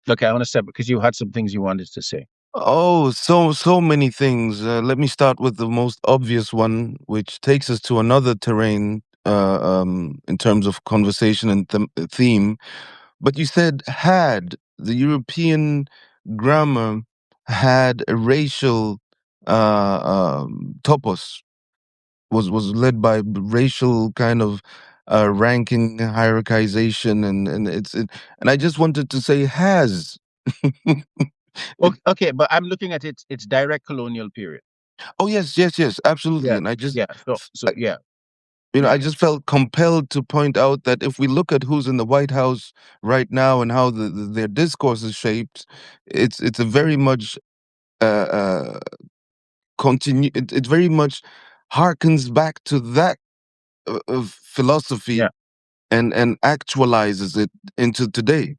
Okay, I want to step because you had some things you wanted to say. Oh, so many things. Let me start with the most obvious one, which takes us to another terrain in terms of conversation and theme. But you said had the European grammar had a racial topos, was led by racial kind of ranking hierarchization, and I just wanted to say has. Okay, but I'm looking at its direct colonial period. Oh yes, yes, yes, absolutely. Yeah, And I just, yeah. So I, yeah, I yeah, just felt compelled to point out that if we look at who's in the White House right now and how their discourse is shaped, it's a very much continue. It very much harkens back to that of philosophy yeah, and actualizes it into today,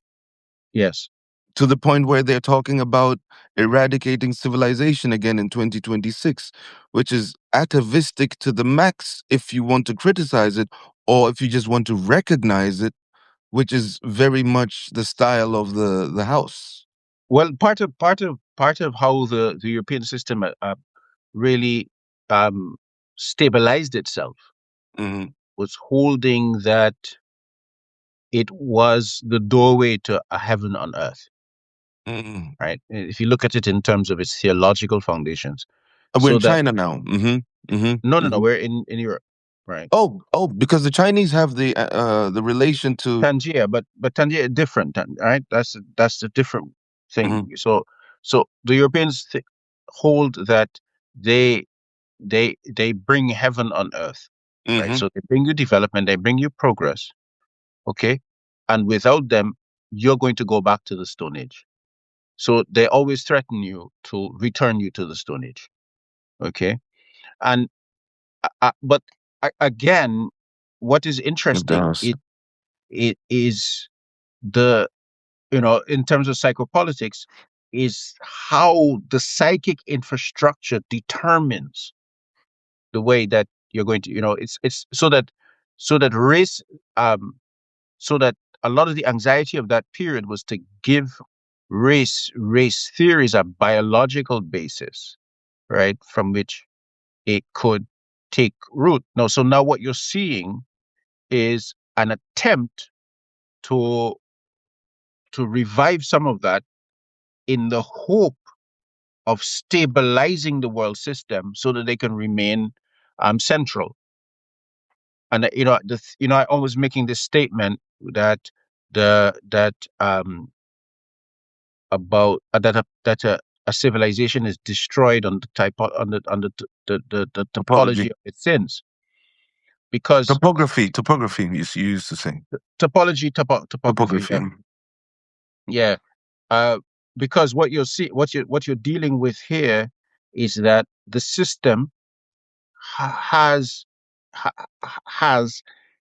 yes. to the point where they're talking about eradicating civilization again in 2026, which is atavistic to the max if you want to criticize it, or if you just want to recognize it, which is very much the style of the house. Well, part of how the European system really um, stabilized itself Hmm. was holding that it was the doorway to a heaven on earth, Hmm. right? If you look at it in terms of its theological foundations, We're in so that China now. Hmm. Hmm. no, Hmm. we're in Europe, right? Oh, because the Chinese have the relation to. Tangier, but Tangier is different, right? That's a different thing. Hmm. So the Europeans hold that they they bring heaven on earth, right? Hmm. So they bring you development, they bring you progress, okay? And without them, you're going to go back to the Stone Age. So they always threaten you to return you to the Stone Age. Okay, and but again, what is It interesting, does. it is the, in terms of psychopolitics, is how the psychic infrastructure determines the way that you're going to, it's so that race, um so that a lot of the anxiety of that period was to give race theories a biological basis, right, from which it could take root. No, so now what you're seeing is an attempt to revive some of that in the hope of stabilizing the world system so that they can remain central. And I always making this statement that that about a civilization is destroyed on the type on the topology Topology. of its sins, because Topography, you used to say. topography, Topography. yeah, yeah. uh, because what you're dealing with here is that the system ha- has has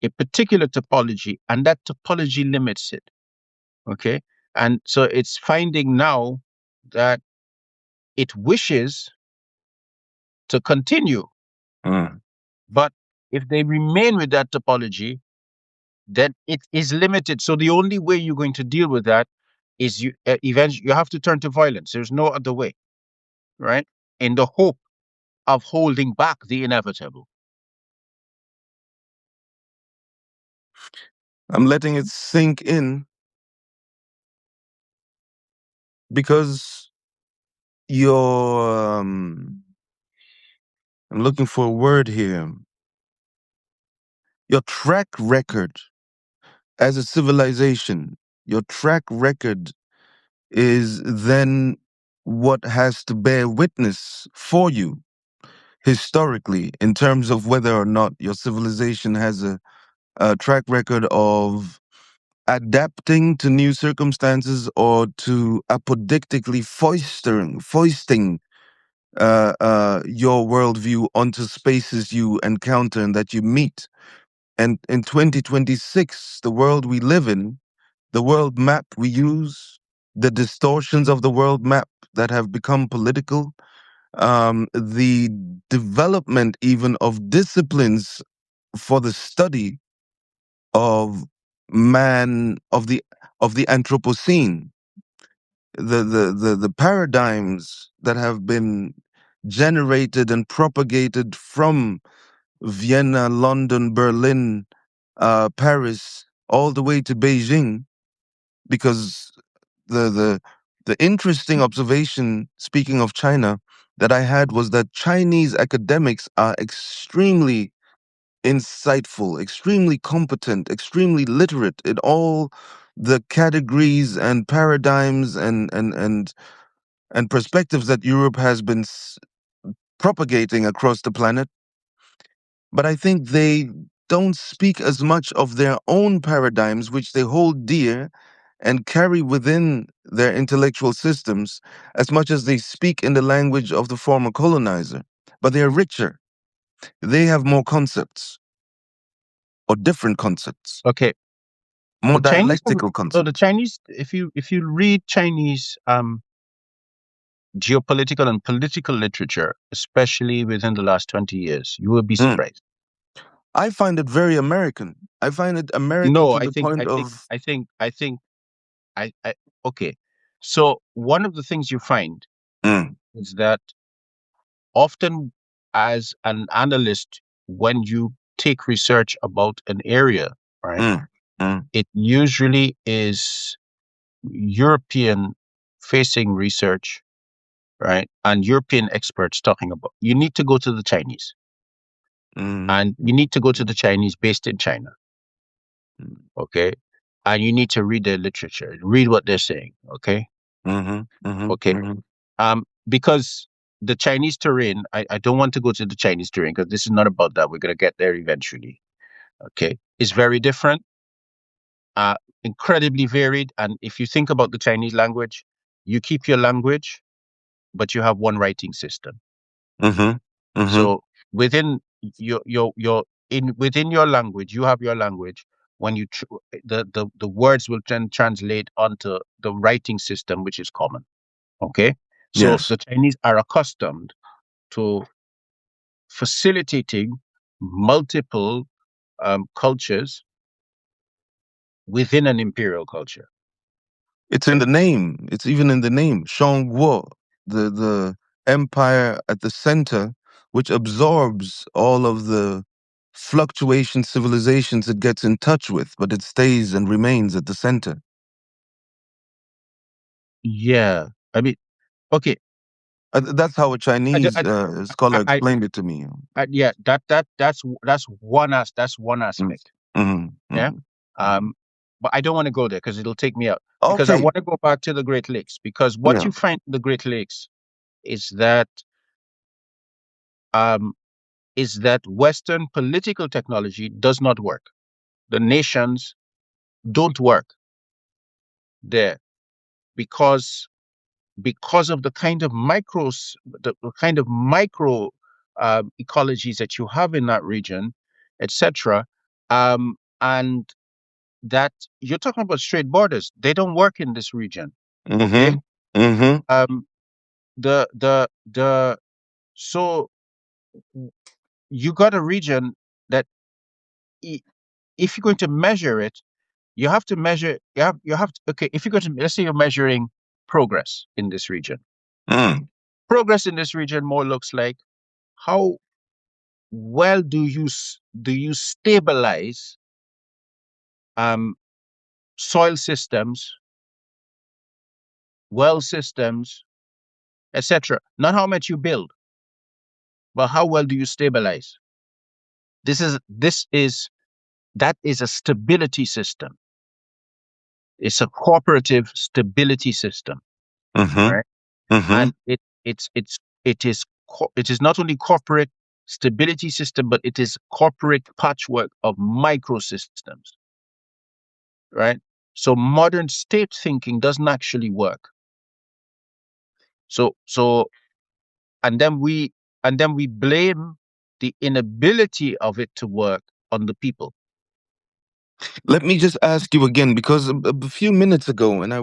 a particular topology, and that topology limits it. Okay, and so it's finding now that it wishes to continue, Mm. but if they remain with that topology, then it is limited. So the only way you're going to deal with that is you eventually you have to turn to violence. There's no other way, right? In the hope of holding back the inevitable. I'm letting it sink in because your I'm looking for a word here. Your track record as a civilization, your track record is then what has to bear witness for you historically in terms of whether or not your civilization has a track record of adapting to new circumstances or to apodictically foisting your worldview onto spaces you encounter and that you meet. And in 2026, the world we live in, the world map we use, the distortions of the world map that have become political, the development even of disciplines for the study of man of the Anthropocene, the paradigms that have been generated and propagated from Vienna, London, Berlin, Paris, all the way to Beijing, because the the interesting observation, speaking of China, that I had was that Chinese academics are extremely insightful, extremely competent, extremely literate in all the categories and paradigms and perspectives that Europe has been propagating across the planet. But I think they don't speak as much of their own paradigms, which they hold dear and carry within their intellectual systems, as much as they speak in the language of the former colonizer. But they are richer. They have more concepts or different concepts, Okay, more the Chinese have, dialectical no, the concepts. Chinese, if you read Chinese geopolitical and political literature, especially within the last 20 years, you will be Mm. surprised. I find it very American. I find it American No, to I the think point I think of I think I think I okay. So one of the things you find mm, is that often, as an analyst, when you take research about an area, right, mm, mm, it usually is European facing research, right, and European experts talking about. You need to go to the Chinese, mm, and you need to go to the Chinese based in China, mm, okay, and you need to read their literature, read what they're saying, okay, mhm, mhm, okay, mhm. because the Chinese terrain, I don't want to go to the Chinese terrain because this is not about that. We're going to get there eventually. Okay. Is very different, uh, incredibly varied. And if you think about the Chinese language, you keep your language, but you have one writing system. Mm-hmm. Mm-hmm. So within your in within your language, you have your language. When the words will then translate onto the writing system, which is common. Okay, so Yes. the Chinese are accustomed to facilitating multiple cultures within an imperial culture. It's in the name. It's even in the name. Shangguo, the empire at the center, which absorbs all of the fluctuation civilizations it gets in touch with, but it stays and remains at the center. Yeah, I mean, okay, That's how a I, ju- Chinese scholar explained it to me. yeah, that's one Mm. aspect. Mhm, Yeah. mhm. Um, but I don't want to go there because it'll take me out. Because I Okay. want to go back to the Great Lakes because what Yeah. you find in the Great Lakes is that um is that Western political technology does not work. The nations don't work there because of the kind of micro ecologies that you have in that region, etc. And that you're talking about straight borders. They don't work in this region. Okay. Mhm. Mhm. Um, the so you got a region that i- if you're going to measure it, you have to measure. You have to, okay. If you're going to, let's say you're measuring progress in this region. Mm. Progress in this region more looks like how well do you stabilize um, soil systems, well systems, etc. Not how much you build, but how well do you stabilize? That is a stability system. It's a cooperative stability system, Mhm. right? And Mhm. it is not only corporate stability system, but it is corporate patchwork of microsystems, right? So modern state thinking doesn't actually work. So and then we blame the inability of it to work on the people. Let me just ask you again because a few minutes ago, and I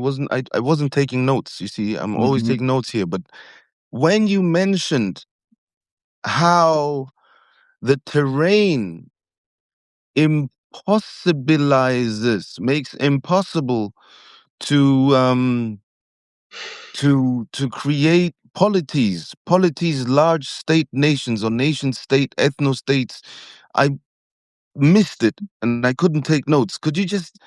wasn't taking notes. You see, I'm always Hmm. taking notes here. But when you mentioned how the terrain impossibilizes, makes impossible to create polities, large state nations or nation state ethno states. I missed it and I couldn't take notes. Could you just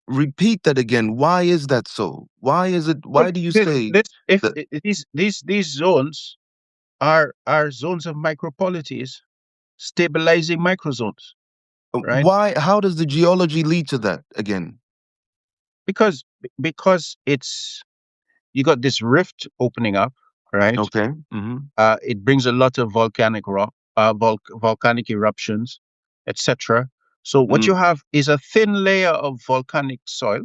repeat that again? Why is that so? Why is it? Well, Why do you say this if that? these zones are zones of micropolities stabilizing microzones, right? Why? How does the geology lead to that again? Because it's you got this rift opening up, right? Okay. Mm-hmm. It brings a lot of volcanic rock, volcanic eruptions, etc. So what you Mm, have is a thin layer of volcanic soil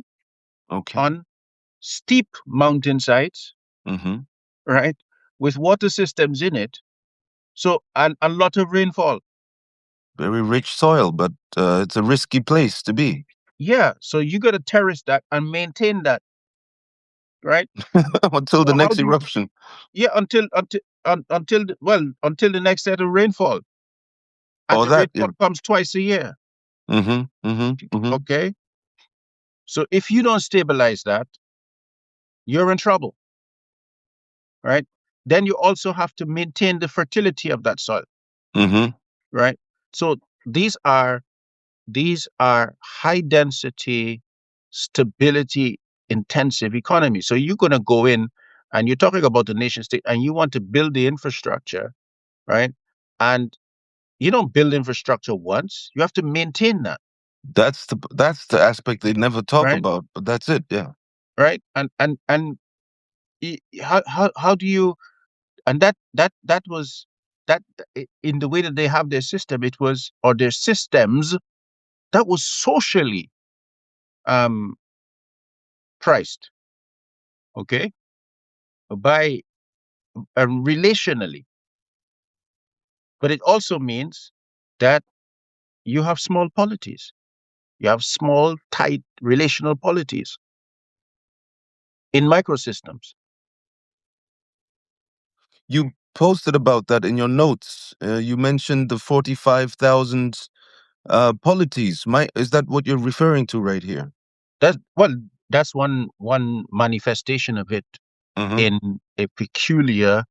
okay. on steep mountainsides, Mm-hmm. right, with water systems in it. So and a lot of rainfall. Very rich soil, but it's a risky place to be Yeah, so you got to terrace that and maintain that, right? until the So how next do you? eruption. Yeah, until the next set of rainfall, and Or the that. Yeah. rainfall comes twice a year. Mm-hmm. Mm-hmm. Mm-hmm. Okay, so if you don't stabilize that, you're in trouble, right? Then you also have to maintain the fertility of that soil, Mm-hmm. right? So these are high density, stability intensive economies. So you're going to go in and you're talking about the nation state and you want to build the infrastructure, right? And you don't build infrastructure once, you have to maintain that, That's the aspect they never talk right? about, but that's it. Yeah. Right? And how do you and that was that in the way that they have their system, it was or their systems that was socially um priced, okay, by relationally. But it also means that you have small polities. You have small, tight relational polities in microsystems. You posted about that in your notes. You mentioned the 45,000 polities. Is that what you're referring to right here? That well, that's one manifestation of it Mm-hmm. in a peculiar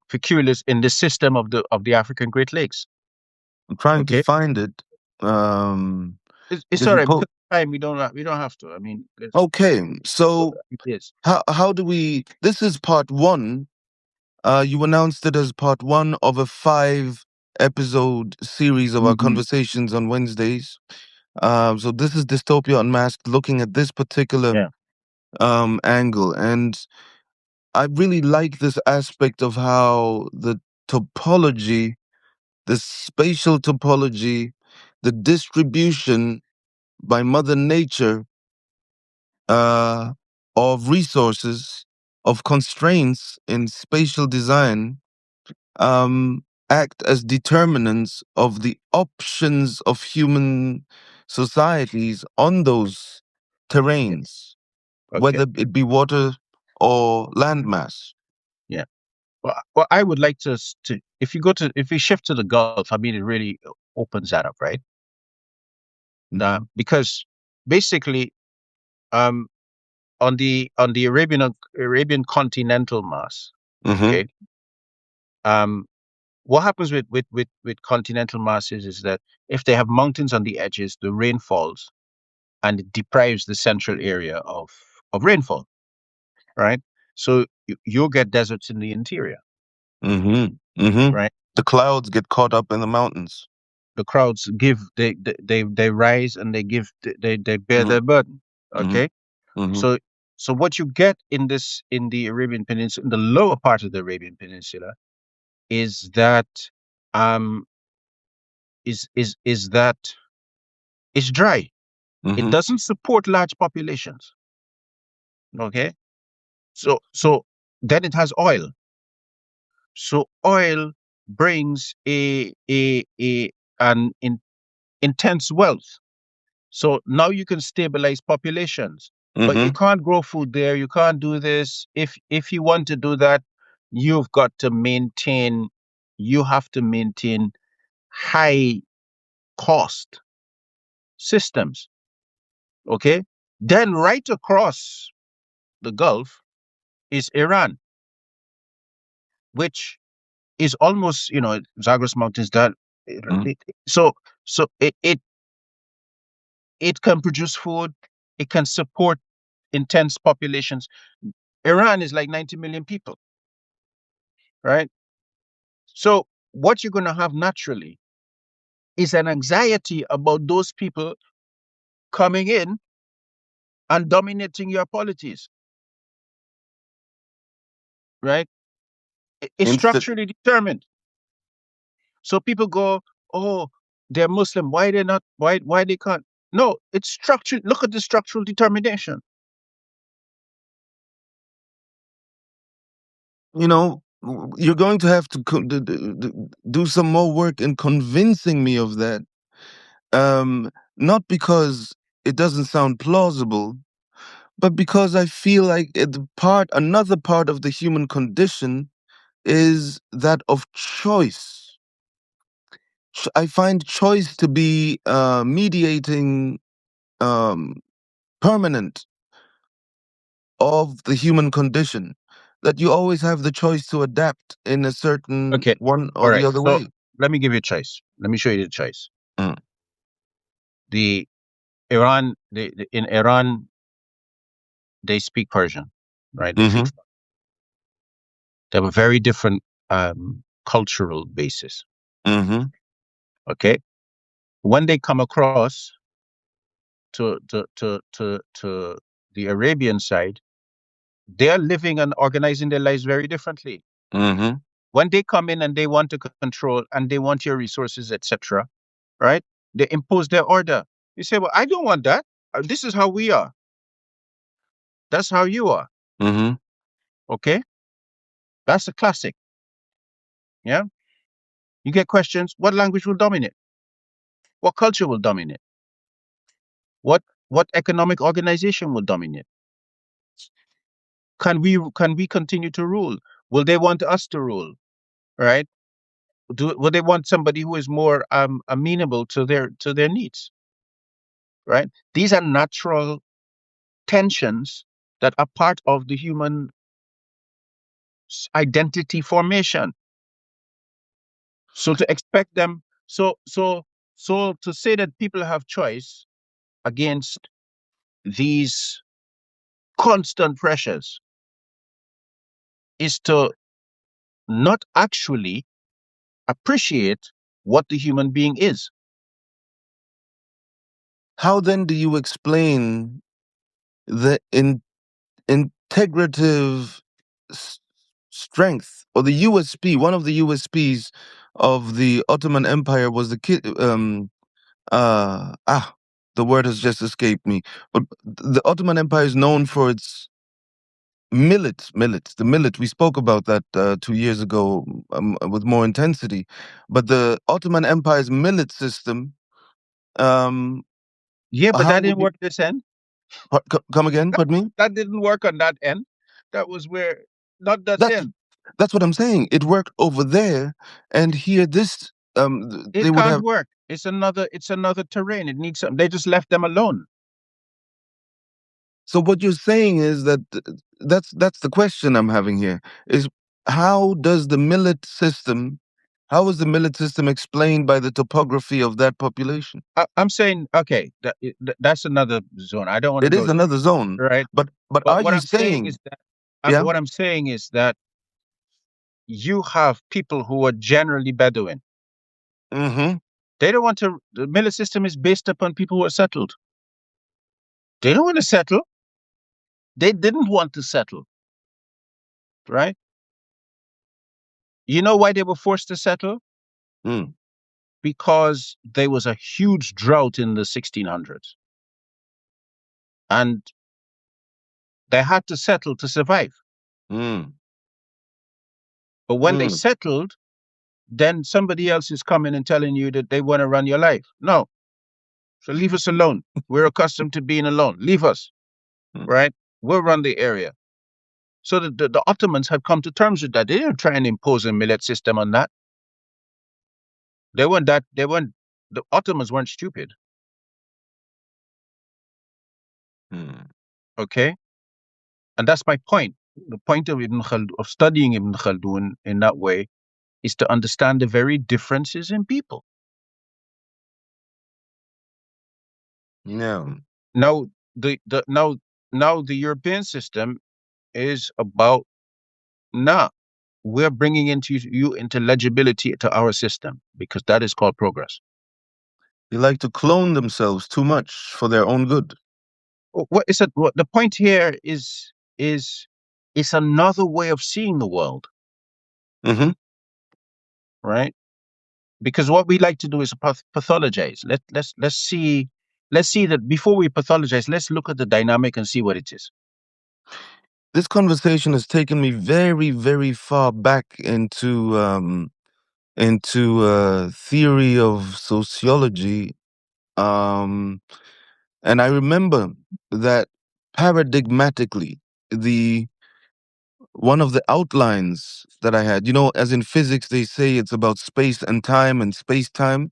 peculiar in the system of the African Great Lakes. I'm trying to Okay, find it. Um, it's because all you right po- because time we don't have to. I mean, Okay, so it is. how do we? This is part one. You announced it as part one of a 5 episode series of our Hmm. conversations on Wednesdays. So this is Dystopia Unmasked, looking at this particular Yeah. angle, and I really like this aspect of how the topology, the spatial topology, the distribution by Mother Nature uh, of resources, of constraints in spatial design, act as determinants of the options of human societies on those Yeah. terrains, Okay. whether it be water or landmass. Yeah. Well, I would like to if you shift to the Gulf, I mean, it really opens that up, right? Because basically, um, on the Arabian continental mass, Mm-hmm. okay, um, what happens with continental masses is that if they have mountains on the edges, the rain falls and it deprives the central area of rainfall, right? So you'll get deserts in the interior, Mm-hmm. Mm-hmm. right? The clouds get caught up in the mountains. The crowds give they rise and they give they bear Mm-hmm. their burden. Mm-hmm. Okay, Mm-hmm. so what you get in the Arabian Peninsula, in the lower part of the Arabian Peninsula, is that um is that it's dry. It Mm-hmm. doesn't support large populations. Okay, so then it has oil. So oil brings a an intense wealth. So now you can stabilize populations, but you Mm-hmm. can't grow food there. You can't do this. If you want to do that, you've got to maintain. You have to maintain high cost systems. Okay. Then right across the Gulf is Iran, which is almost Zagros Mountains. So it can produce food. It can support intense populations. Iran is like 90 million people, right? So what you're going to have naturally is an anxiety about those people coming in and dominating your polities, right? It's Instant. structurally determined. So people go, "Oh, they're Muslim. Why they not? Why they can't?" No, it's structured. Look at the structural determination. You're going to have to do some more work in convincing me of that. Not because it doesn't sound plausible, but because I feel like another part of the human condition is that of choice. I find choice to be mediating, um, permanent of the human condition. That you always have the choice to adapt in a certain Okay, one all or the right. other So way. let me give you a choice. Let me show you the choice. Mm. The in Iran they speak Persian, right? They Mm-hmm. speak. They have a very different cultural basis. Mm-hmm. Okay, when they come across to the Arabian side, they are living and organizing their lives very differently. Mm-hmm. When they come in and they want to control and they want your resources, etc., right? They impose their order. You say, "Well, I don't want that. This is how we are. That's how you are." Mm-hmm. Okay, that's a classic. Yeah. You get questions: what language will dominate? What culture will dominate? What what economic organization will dominate? Can we continue to rule? Will they want us to rule? Right? Will they want somebody who is more amenable to their needs? Right? These are natural tensions that are part of the human identity formation. So to expect them, so to say that people have choice against these constant pressures is to not actually appreciate what the human being is. How then do you explain the integrative s- strength or the USP? One of the USPs of the Ottoman Empire was the word has just escaped me. But the Ottoman Empire is known for its millet. The millet, we spoke about that 2 years ago with more intensity. But the Ottoman Empire's millet system, um, Yeah, but how that would didn't you work this end. come again? That, Pardon me. that didn't work on that end. That was where not that That's end. that's what I'm saying. It worked over there, and here this they It would can't have. work. It's another terrain. It needs something. They just left them alone. So what you're saying is that that's the question I'm having here is how does the millet system, how is the millet system explained by the topography of that population? I'm saying okay, that's another zone. I don't want to It is go there, another zone, right? but But are you saying, yeah? what I'm saying is that you have people who are generally Bedouin. Mm-hmm. They don't want to. The millet system is based upon people who are settled. They don't want to settle. They didn't want to settle, right? You know why they were forced to settle? Mm, Because there was a huge drought in the 1600s, and they had to settle to survive. mm, But when they mm, settled, then somebody else is coming and telling you that they want to run your life. No, so leave us alone. We're accustomed to being alone. Leave us, mm, right? We'll run the area. So the Ottomans had come to terms with that. They didn't try and impose a millet system on that. They weren't, the Ottomans weren't stupid, mm. okay? And that's my point. The point of of studying Ibn Khaldun in that way is to understand the very differences in people. Yeah. Now, the now the European system is about nah. We're bringing into you into legibility to our system because that is called progress. They like to clone themselves too much for their own good. What is it? What the point here is it's another way of seeing the world, Mm-hmm. right? Because what we like to do is pathologize. Let's see that before we pathologize. Let's look at the dynamic and see what it is. This conversation has taken me very, very far back into theory of sociology. Um, and I remember that paradigmatically, the one of the outlines that I had, as in physics, they say it's about space and time and space time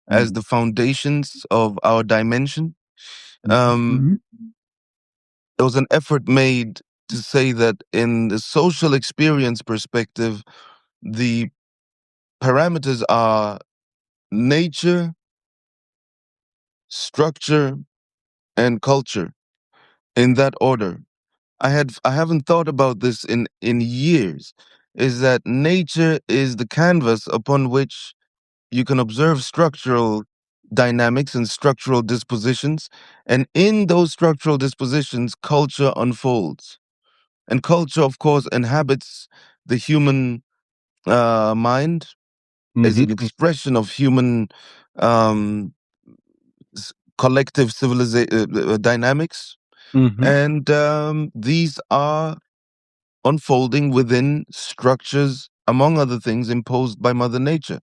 as Mhm, the foundations of our dimension. mhm, Um, there was an effort made to say that in the social experience perspective, the parameters are nature, structure, and culture in that order. I haven't thought about this in years. Is that nature is the canvas upon which you can observe structural dynamics and structural dispositions, and in those structural dispositions, culture unfolds. And culture, of course, inhabits the human mind as mhm, an expression of human um, collective civilization dynamics, mhm. and these are unfolding within structures, among other things, imposed by Mother Nature.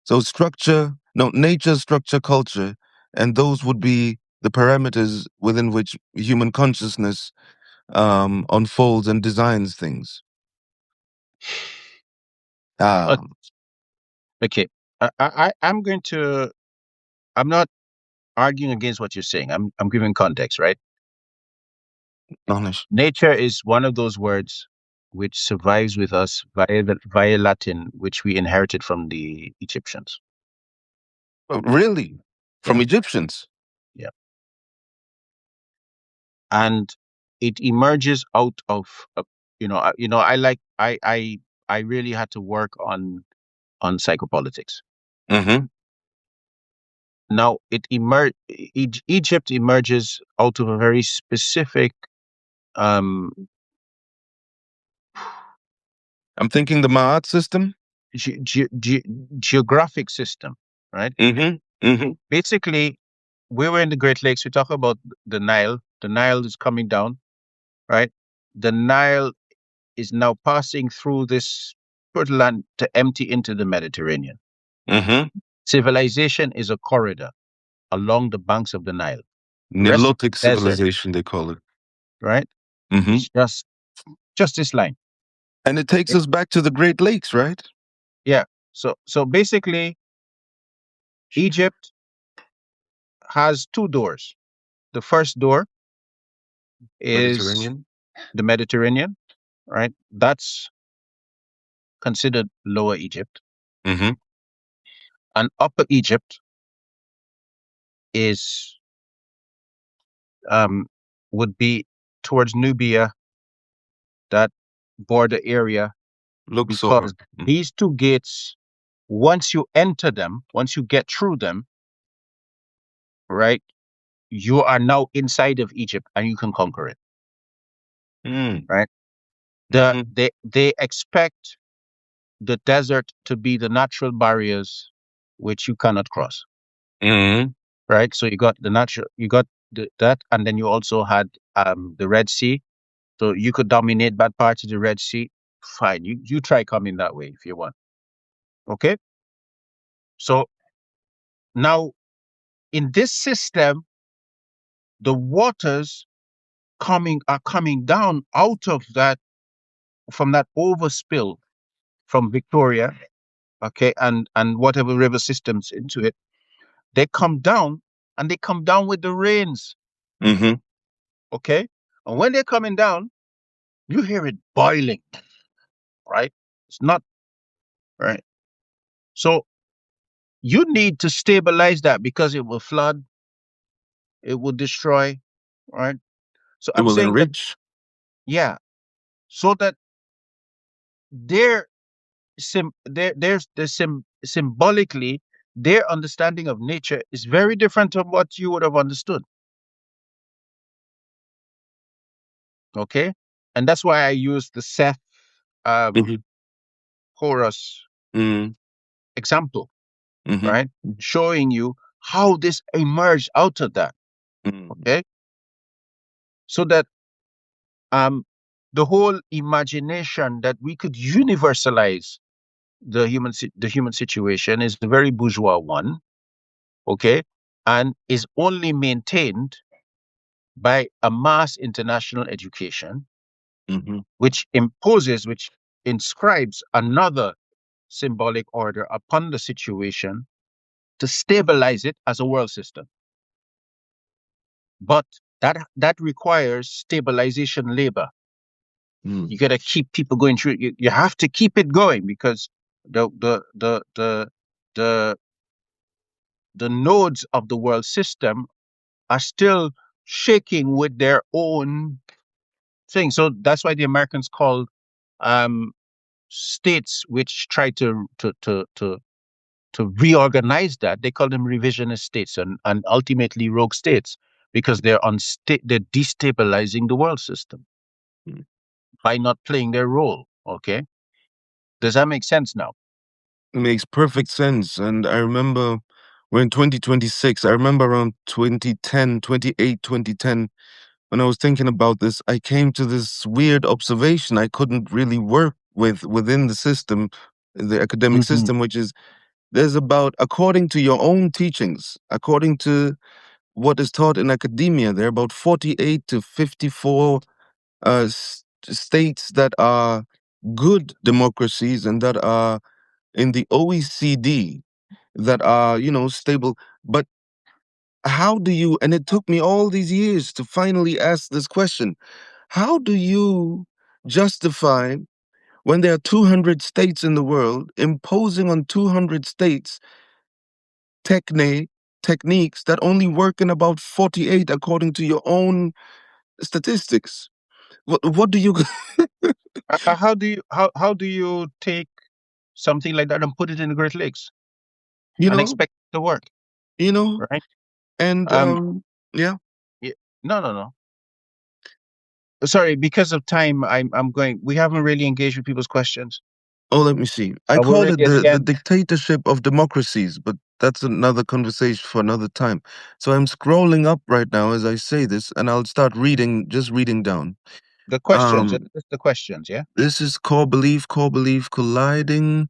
So structure, no, nature, structure, culture, and those would be the parameters within which human consciousness unfolds and designs things. Uh, Ah, okay. I'm going to. I'm not arguing against what you're saying. I'm giving context, right? Anish. Nature is one of those words which survives with us via Latin, which we inherited from the Egyptians. Really? From Yeah, Egyptians? yeah. And it emerges out of, I really had to work on psychopolitics. Mm-hmm. Now Egypt emerges out of a very specific um, I'm thinking the Ma'at system. ge- ge- ge- geographic system, right? Mm-hmm. Mm-hmm. Basically, we were in the Great Lakes. We talk about the Nile. The Nile is coming down, right? The Nile is now passing through this fertile land to empty into the Mediterranean. Mm-hmm. Civilization is a corridor along the banks of the Nile. The rest is Nilotic desert, civilization, they call it. right? Mm-hmm. It's just this line. And it takes Okay? us back to the Great Lakes, right? Yeah. So basically, Egypt has two doors. The first door is Mediterranean. the Mediterranean, right? That's considered Lower Egypt. Mm-hmm. And Upper Egypt is um, would be towards Nubia, that border area, Luxor. because these two gates, once you enter them, once you get through them, right, you are now inside of Egypt and you can conquer it, Mm. right? Mm-hmm. They expect the desert to be the natural barriers which you cannot cross, Mm-hmm. right? So you got that, and then you also had the Red Sea. So you could dominate that part of the Red Sea. Fine, you try coming that way if you want. Okay. So now in this system, the waters coming down out of that, from that overspill from Victoria, okay, and whatever river systems into it, they come down, and they come down with the rains, Mm-hmm. okay? And when they're coming down, you hear it boiling, right? It's not right. So you need to stabilize that because it will flood, it will destroy, right? So It I'm will saying that, enrich. yeah, so that their there's the symbolically, their understanding of nature is very different from what you would have understood. Okay. And that's why I use the Seth um Mm-hmm. Horus Mm-hmm. example, Mm-hmm. right? Showing you how this emerged out of that. Mm-hmm. Okay. So that um the whole imagination that we could universalize the human situation is a very bourgeois one, okay, and is only maintained by a mass international education, Mm-hmm. which inscribes another symbolic order upon the situation to stabilize it as a world system. But that requires stabilization labor. Mm-hmm. You got to keep people going through it. You have to keep it going because the the the the the the nodes of the world system are still shaking with their own thing. So that's why the Americans call um, states which try to reorganize that. They call them revisionist states and ultimately rogue states because they're destabilizing the world system by not playing their role. Okay, does that make sense now? It makes perfect sense. And I remember we're in 2026. I remember around 2010, 2010, when I was thinking about this, I came to this weird observation I couldn't really work with within the system, the academic Hmm. system, which is There's about, according to your own teachings, according to what is taught in academia, there are about 48 to 54 states that are good democracies and that are in the OECD that are, stable. But how do you, and it took me all these years to finally ask this question, how do you justify when there are 200 states in the world imposing on 200 states techne techniques that only work in about 48 according to your own statistics? What do you How do you take something like that and put it in the Great Lakes you and know expect it to work, you know right? and Um, yeah. y- no, no, no. Sorry, because of time, I'm going. We haven't really engaged with people's questions. Oh, let me see. I We're call already it at the the end. dictatorship of democracies, but that's another conversation for another time. So I'm scrolling up right now as I say this, and I'll start reading, just reading down. The questions, Um, just the questions, yeah. this is core belief colliding.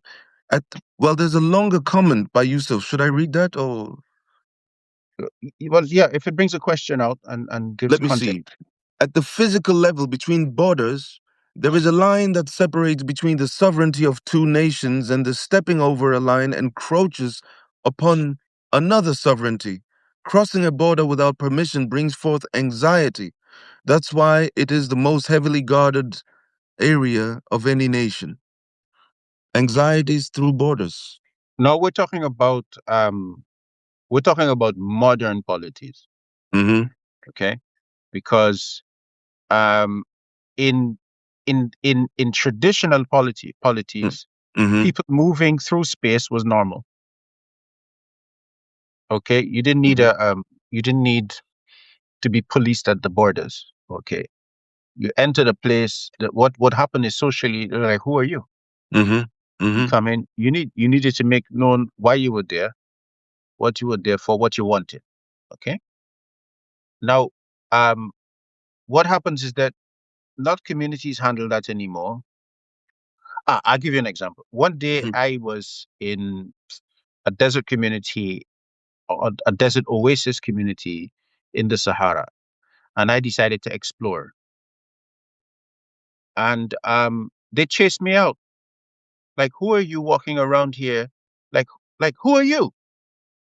Well, there's a longer comment by Yusuf. Should I read that, or Well, yeah. If it brings a question out and gives let me context. see? At the physical level, between borders, there is a line that separates between the sovereignty of two nations, and the stepping over a line encroaches upon another sovereignty. Crossing a border without permission brings forth anxiety. That's why it is the most heavily guarded area of any nation. Anxieties through borders. No, we're talking about modern polities, Mm-hmm. okay? Because um, in in traditional polities, Mm-hmm. people moving through space was normal. Okay, Mm-hmm. you didn't need to be policed at the borders. Okay, you entered a place that what happened is socially they're like, who are you? Mm-hmm. You Mm-hmm. come in, you needed to make known why you were there, what you were there for, what you wanted. Okay, now um, what happens is that not communities handle that anymore. I'll give you an example. One day I was in a desert community, or a desert oasis community in the Sahara, and I decided to explore. And they chased me out. Like, who are you walking around here? Like, like who are you?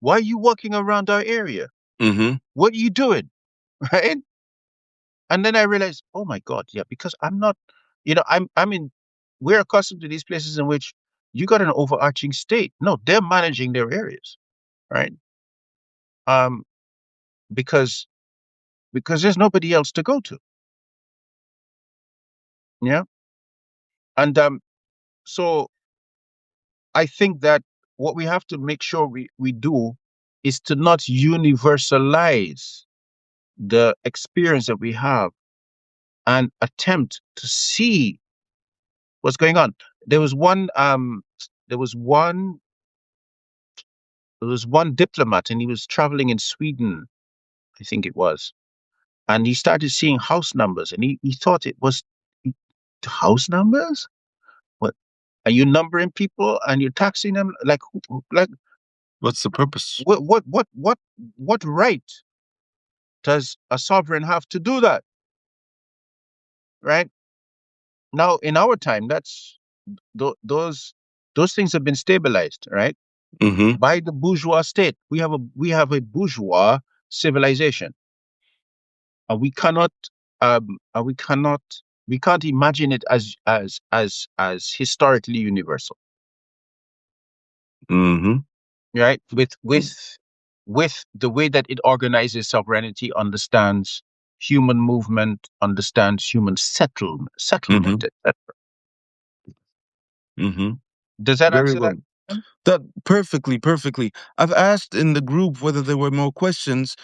Why are you walking around our area? Mm-hmm. What are you doing? Right? And then I realized, oh my God, yeah, because I'm not, I'm in. We're accustomed to these places in which you got an overarching state. No, they're managing their areas, right? Um, because there's nobody else to go to. Yeah, and so I think that what we have to make sure we do is to not universalize the experience that we have and attempt to see what's going on. There was one there was one there was one diplomat and he was traveling in Sweden, I think it was. And he started seeing house numbers and he thought it was house numbers? What are you numbering people and you're taxing them like What's the purpose? what right does a sovereign have to do that? Right? Now in our time, that's those things have been stabilized, right? Mm-hmm. By the bourgeois state. We have a bourgeois civilization, and we can't imagine it as historically universal, Mm-hmm. right? With the way that it organizes sovereignty, understands human movement, understands human Mm-hmm. settlement, etc. Mm-hmm. Does that Very answer that? well. That perfectly, perfectly. I've asked in the group whether there were more questions.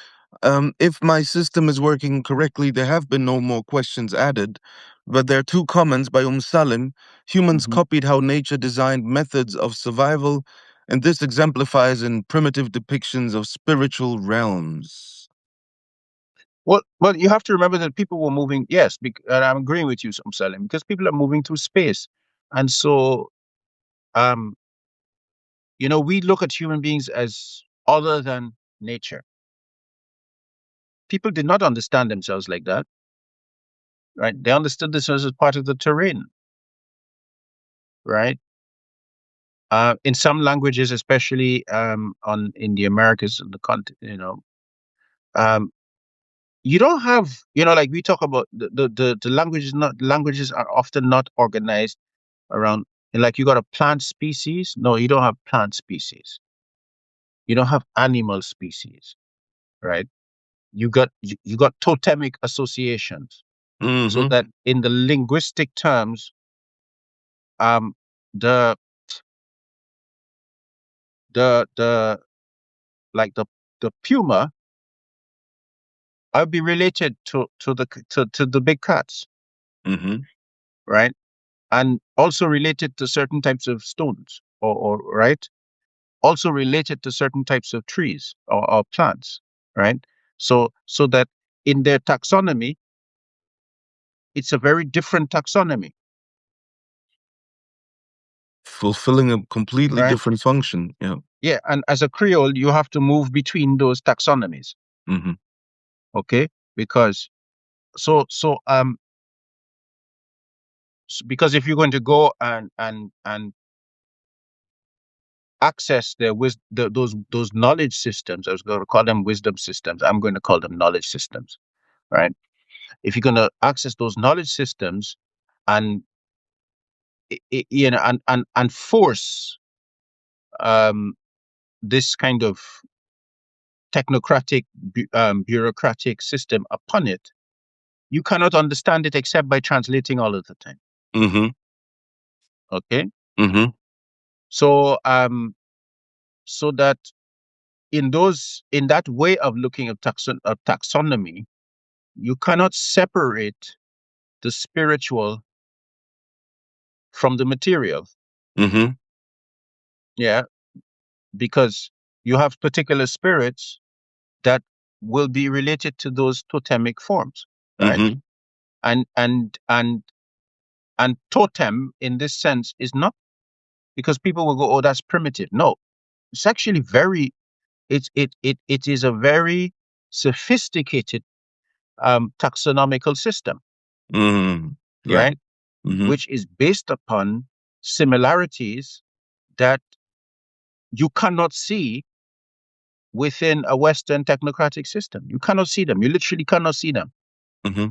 If my system is working correctly, there have been no more questions added. But there are two comments by Salim. Humans Mhm. copied how nature designed methods of survival, and this exemplifies in primitive depictions of spiritual realms. Well, you have to remember that people were moving. Yes, and I'm agreeing with you, Salim, because people are moving through space, and so um, we look at human beings as other than nature. People did not understand themselves like that, right? They understood themselves as part of the terrain, right? In some languages, especially on in the Americas, the um, you don't have, like we talk about the languages. Not languages are often not organized around. Like you got a plant species. No, you don't have plant species. You don't have animal species, right? You got totemic associations, so Mm-hmm. that in the linguistic terms, um, the the like the puma, I'll be related to the big cats, Mm-hmm. right? And also related to certain types of stones, or right? Also related to certain types of trees or plants, right? So that in their taxonomy, it's a very different taxonomy, Fulfilling a completely right? different function. Yeah. Yeah, and as a Creole, you have to move between those taxonomies, Mm-hmm. okay? Because so because if you're going to go and access those knowledge systems, I was going to call them wisdom systems. I'm going to call them knowledge systems, right? If you're going to access those knowledge systems and and force um, this kind of technocratic bureaucratic system upon it, you cannot understand it except by translating all of the time. Mm-hmm. Okay, Mm-hmm. so so that in that way of looking at taxonomy, you cannot separate the spiritual from the material. Mm-hmm. Yeah, because you have particular spirits that will be related to those totemic forms, right? Mm-hmm. And totem in this sense is not, because people will go, oh, that's primitive. No, it's actually very it is a very sophisticated taxonomical system, Mm-hmm. Yeah. right? Mm-hmm. Which is based upon similarities that you cannot see within a Western technocratic system. You cannot see them. You literally cannot see them. Mm-hmm.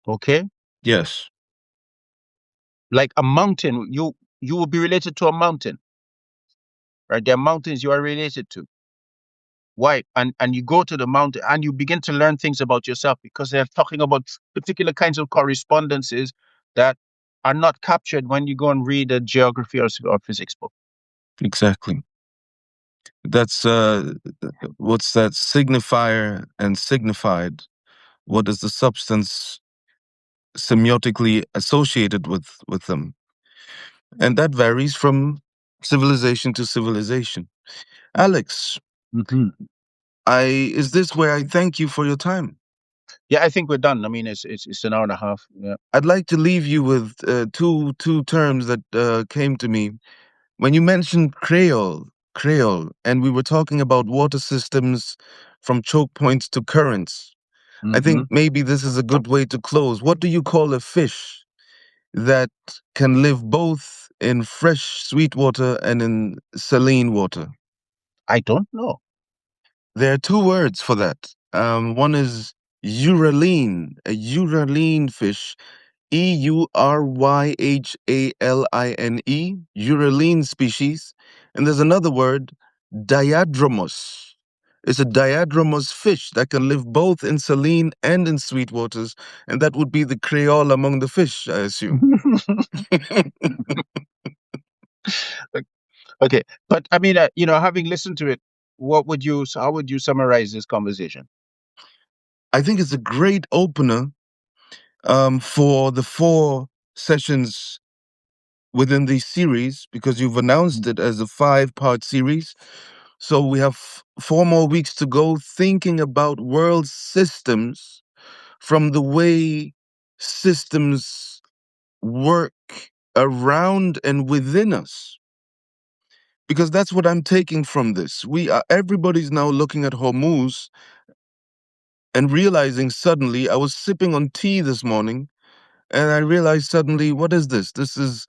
Okay, Yes. like a mountain, you will be related to a mountain, right? There are mountains you are related to. Why? And you go to the mountain and you begin to learn things about yourself, because they're talking about particular kinds of correspondences that are not captured when you go and read a geography or physics book. Exactly. That's what's that signifier and signified? What is the substance semiotically associated with them? And that varies from civilization to civilization. Alex, Hmm. I is this where I thank you for your time? Yeah, I think we're done. I mean, it's an hour and a half. Yeah. I'd like to leave you with two terms that came to me when you mentioned Creole, and we were talking about water systems from choke points to currents. I Hmm. think maybe this is a good way to close. What do you call a fish that can live both in fresh sweet water and in saline water? I don't know. There are two words for that. One is Uraline, a Uraline fish, Euryahaline, Uraline species. And there's another word, Diadromos. It's a diadromos fish that can live both in saline and in sweet waters, and that would be the Creole among the fish, I assume. Okay, but I mean, having listened to it, how would you summarize this conversation? I think it's a great opener for the 4 sessions within the series, because you've announced it as a 5-part series. So we have 4 more weeks to go, thinking about world systems from the way systems work around and within us. because that's what I'm taking from this. Everybody's now looking at Hormuz and realizing suddenly. I was sipping on tea this morning, and I realized suddenly, what is this? This is,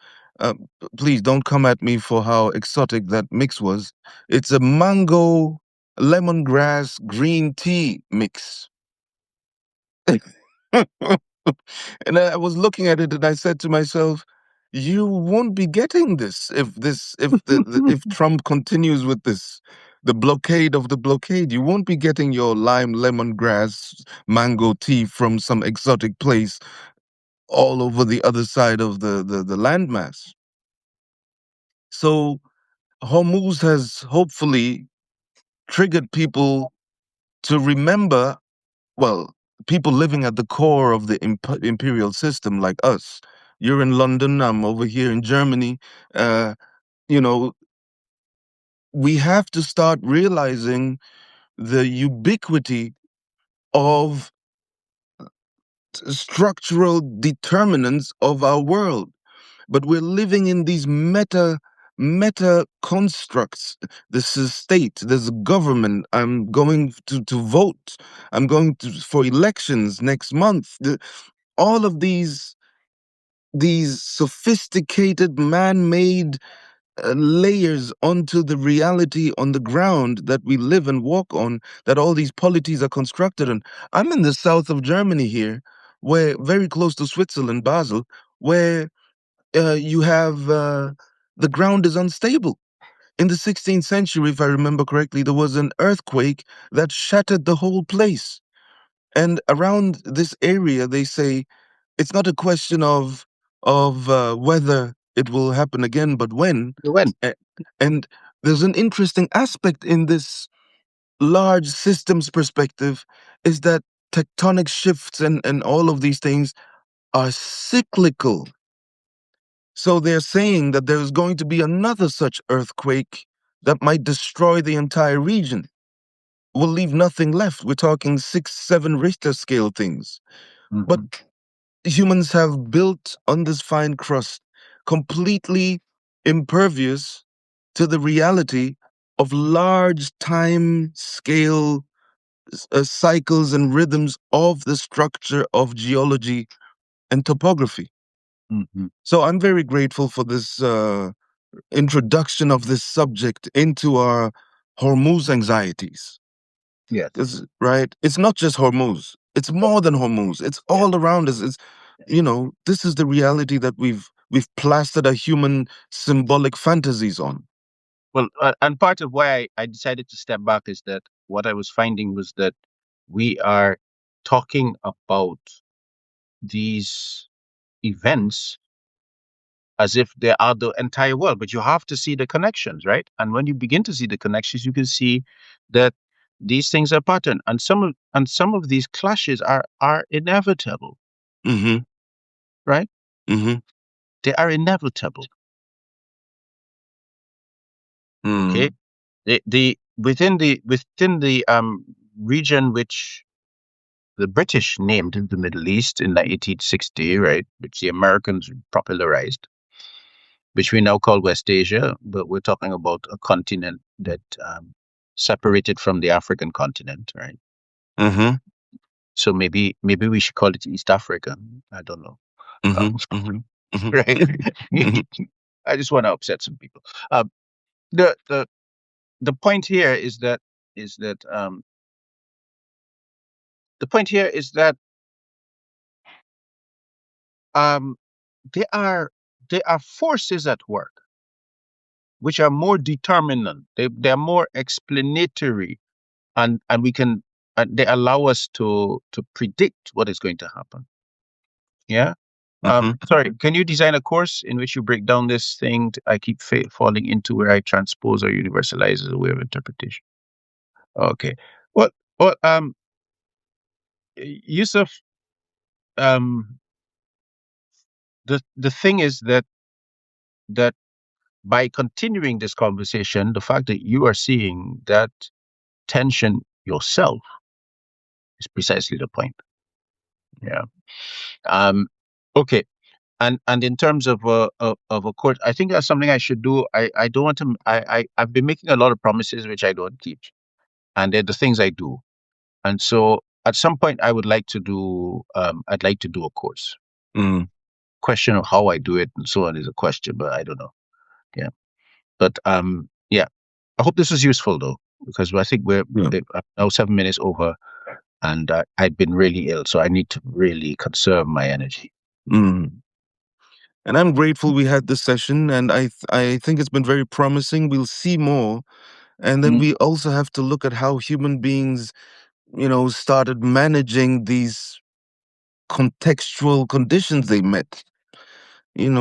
please don't come at me for how exotic that mix was. It's a mango, lemongrass, green tea mix. And I was looking at it, and I said to myself, "You won't be getting this if Trump continues with this, the blockade of the blockade. You won't be getting your lime, lemongrass, mango tea from some exotic place all over the other side of the landmass." So Hormuz has hopefully triggered people to remember, well, people living at the core of the imperial system like us. You're in London, I'm over here in Germany. Uh, you know, we have to start realizing the ubiquity of structural determinants of our world. But we're living in these meta constructs. This is state, there's government. I'm going to vote. I'm going to for elections next month. All of these sophisticated man-made layers onto the reality on the ground that we live and walk on, that all these polities are constructed on. I'm in the south of Germany here, where very close to Switzerland, Basel, where you have the ground is unstable. In the 16th century, if I remember correctly, there was an earthquake that shattered the whole place. And around this area, they say it's not a question of whether it will happen again, but when. When? A- And there's an interesting aspect in this large systems perspective is that tectonic shifts and all of these things are cyclical. So they're saying that there's going to be another such earthquake that might destroy the entire region. Will leave nothing left. We're talking 6, 7 Richter scale things. But Hmm. humans have built on this fine crust, completely impervious to the reality of large time scale cycles and rhythms of the structure of geology and topography. Hmm. So I'm very grateful for this introduction of this subject into our Hormuz anxieties. Yes. Right, it's not just Hormuz. It's more than Hormuz. It's all around us. It's, this is the reality that we've plastered our human symbolic fantasies on. Well, and part of why I decided to step back is that what I was finding was that we are talking about these events as if they are the entire world, but you have to see the connections, right? And when you begin to see the connections, you can see that these things are pattern, and some of these clashes are inevitable, Mm-hmm. right? Mm-hmm. They are inevitable. Okay, Mm. the within the region which the British named the Middle East in the 1860, right, which the Americans popularized, which we now call West Asia, but we're talking about a continent that separated from the African continent, right? Mm-hmm. So maybe we should call it East Africa. I don't know, Mm-hmm. um, Mm-hmm. right? Mm-hmm. I just want to upset some people. Um, the the the point here is that the point here is that um, there are there are forces at work which are more determinant. They're more explanatory, and we can they allow us to predict what is going to happen. Yeah. Mm-hmm. Sorry, can you design a course in which you break down this thing I keep falling into, where I transpose or universalize as a way of interpretation? Okay. Well, well, Yusuf, um, the thing is that by continuing this conversation, the fact that you are seeing that tension yourself is precisely the point. Yeah. Um, okay. and in terms of a course, I think that's something I should do. I don't want to. I've been making a lot of promises which I don't keep, and they're the things I do. And so at some point, I would like to do. I'd like to do a course. Mm, Question of how I do it and so on is a question, but I don't know. Yeah, but yeah. I hope this was useful though, because I think yeah. I'm now 7 minutes over, and I've been really ill, so I need to really conserve my energy. Mm. And I'm grateful we had this session, and I think it's been very promising. We'll see more, and then Mm, we also have to look at how human beings, started managing these contextual conditions they met.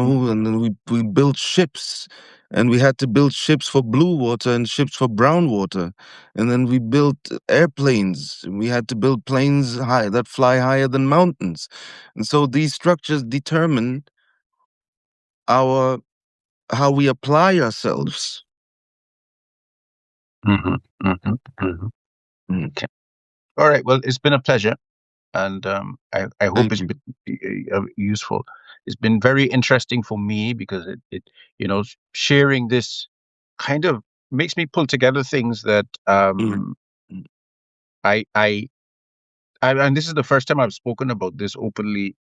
mm, And then we built ships, and we had to build ships for blue water and ships for brown water, and then we built airplanes. And we had to build planes high that fly higher than mountains, and so these structures determine our how we apply ourselves. mhm, mhm, mhm. Mm. Okay. All right. Well, it's been a pleasure, and I hope Thank it's you. been useful. It's been very interesting for me because sharing this kind of makes me pull together things that Mm. Mm. I, I and this is the first time I've spoken about this openly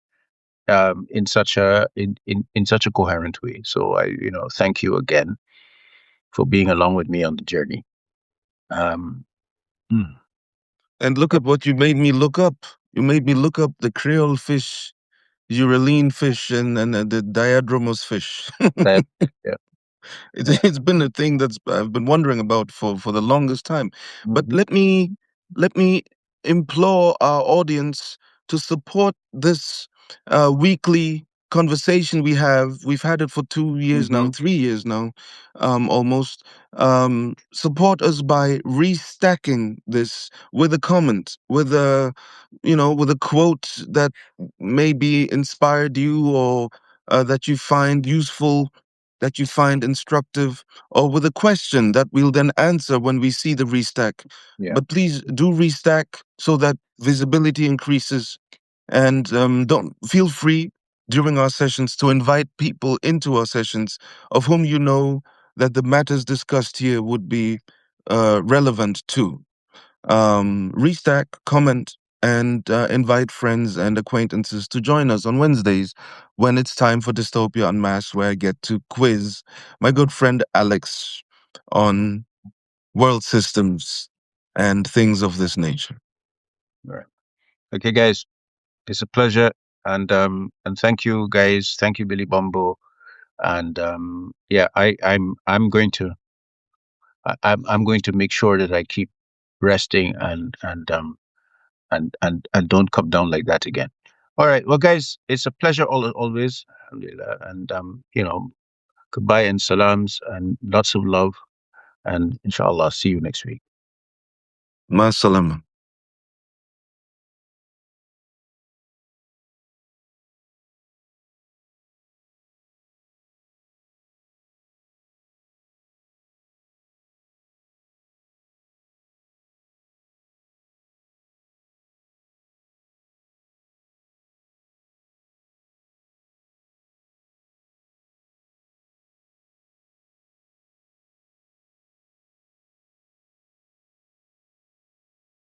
in such a coherent way. So I thank you again for being along with me on the journey. Um, mm, And look at what you made me look up. You made me look up the Creole fish, Uralene fish, and the diadromos fish. that yeah yeah. It's been a thing that's I've been wondering about for the longest time. But Mhm, let me implore our audience to support this weekly conversation we have. We've had it for 2 years now, mhm, 3 years now, almost. Support us by restacking this with a comment, with a quote that maybe inspired you, or that you find useful, that you find instructive, or with a question that we'll then answer when we see the restack. yeah But please do restack so that visibility increases. And don't feel free during our sessions to invite people into our sessions of whom you know that the matters discussed here would be relevant to. Restack, comment, and invite friends and acquaintances to join us on Wednesdays when it's time for Dystopia Unmasked, where I get to quiz my good friend Alex on world systems and things of this nature. all right. Okay, guys, it's a pleasure, and thank you, guys. Thank you, Billy Bumbo, and yeah, I'm going to I'm going to make sure that I keep resting and don't come down like that again. All right, well, guys, it's a pleasure always, alhamdulillah, and goodbye and salams and lots of love, and inshallah, see you next week. Ma salama.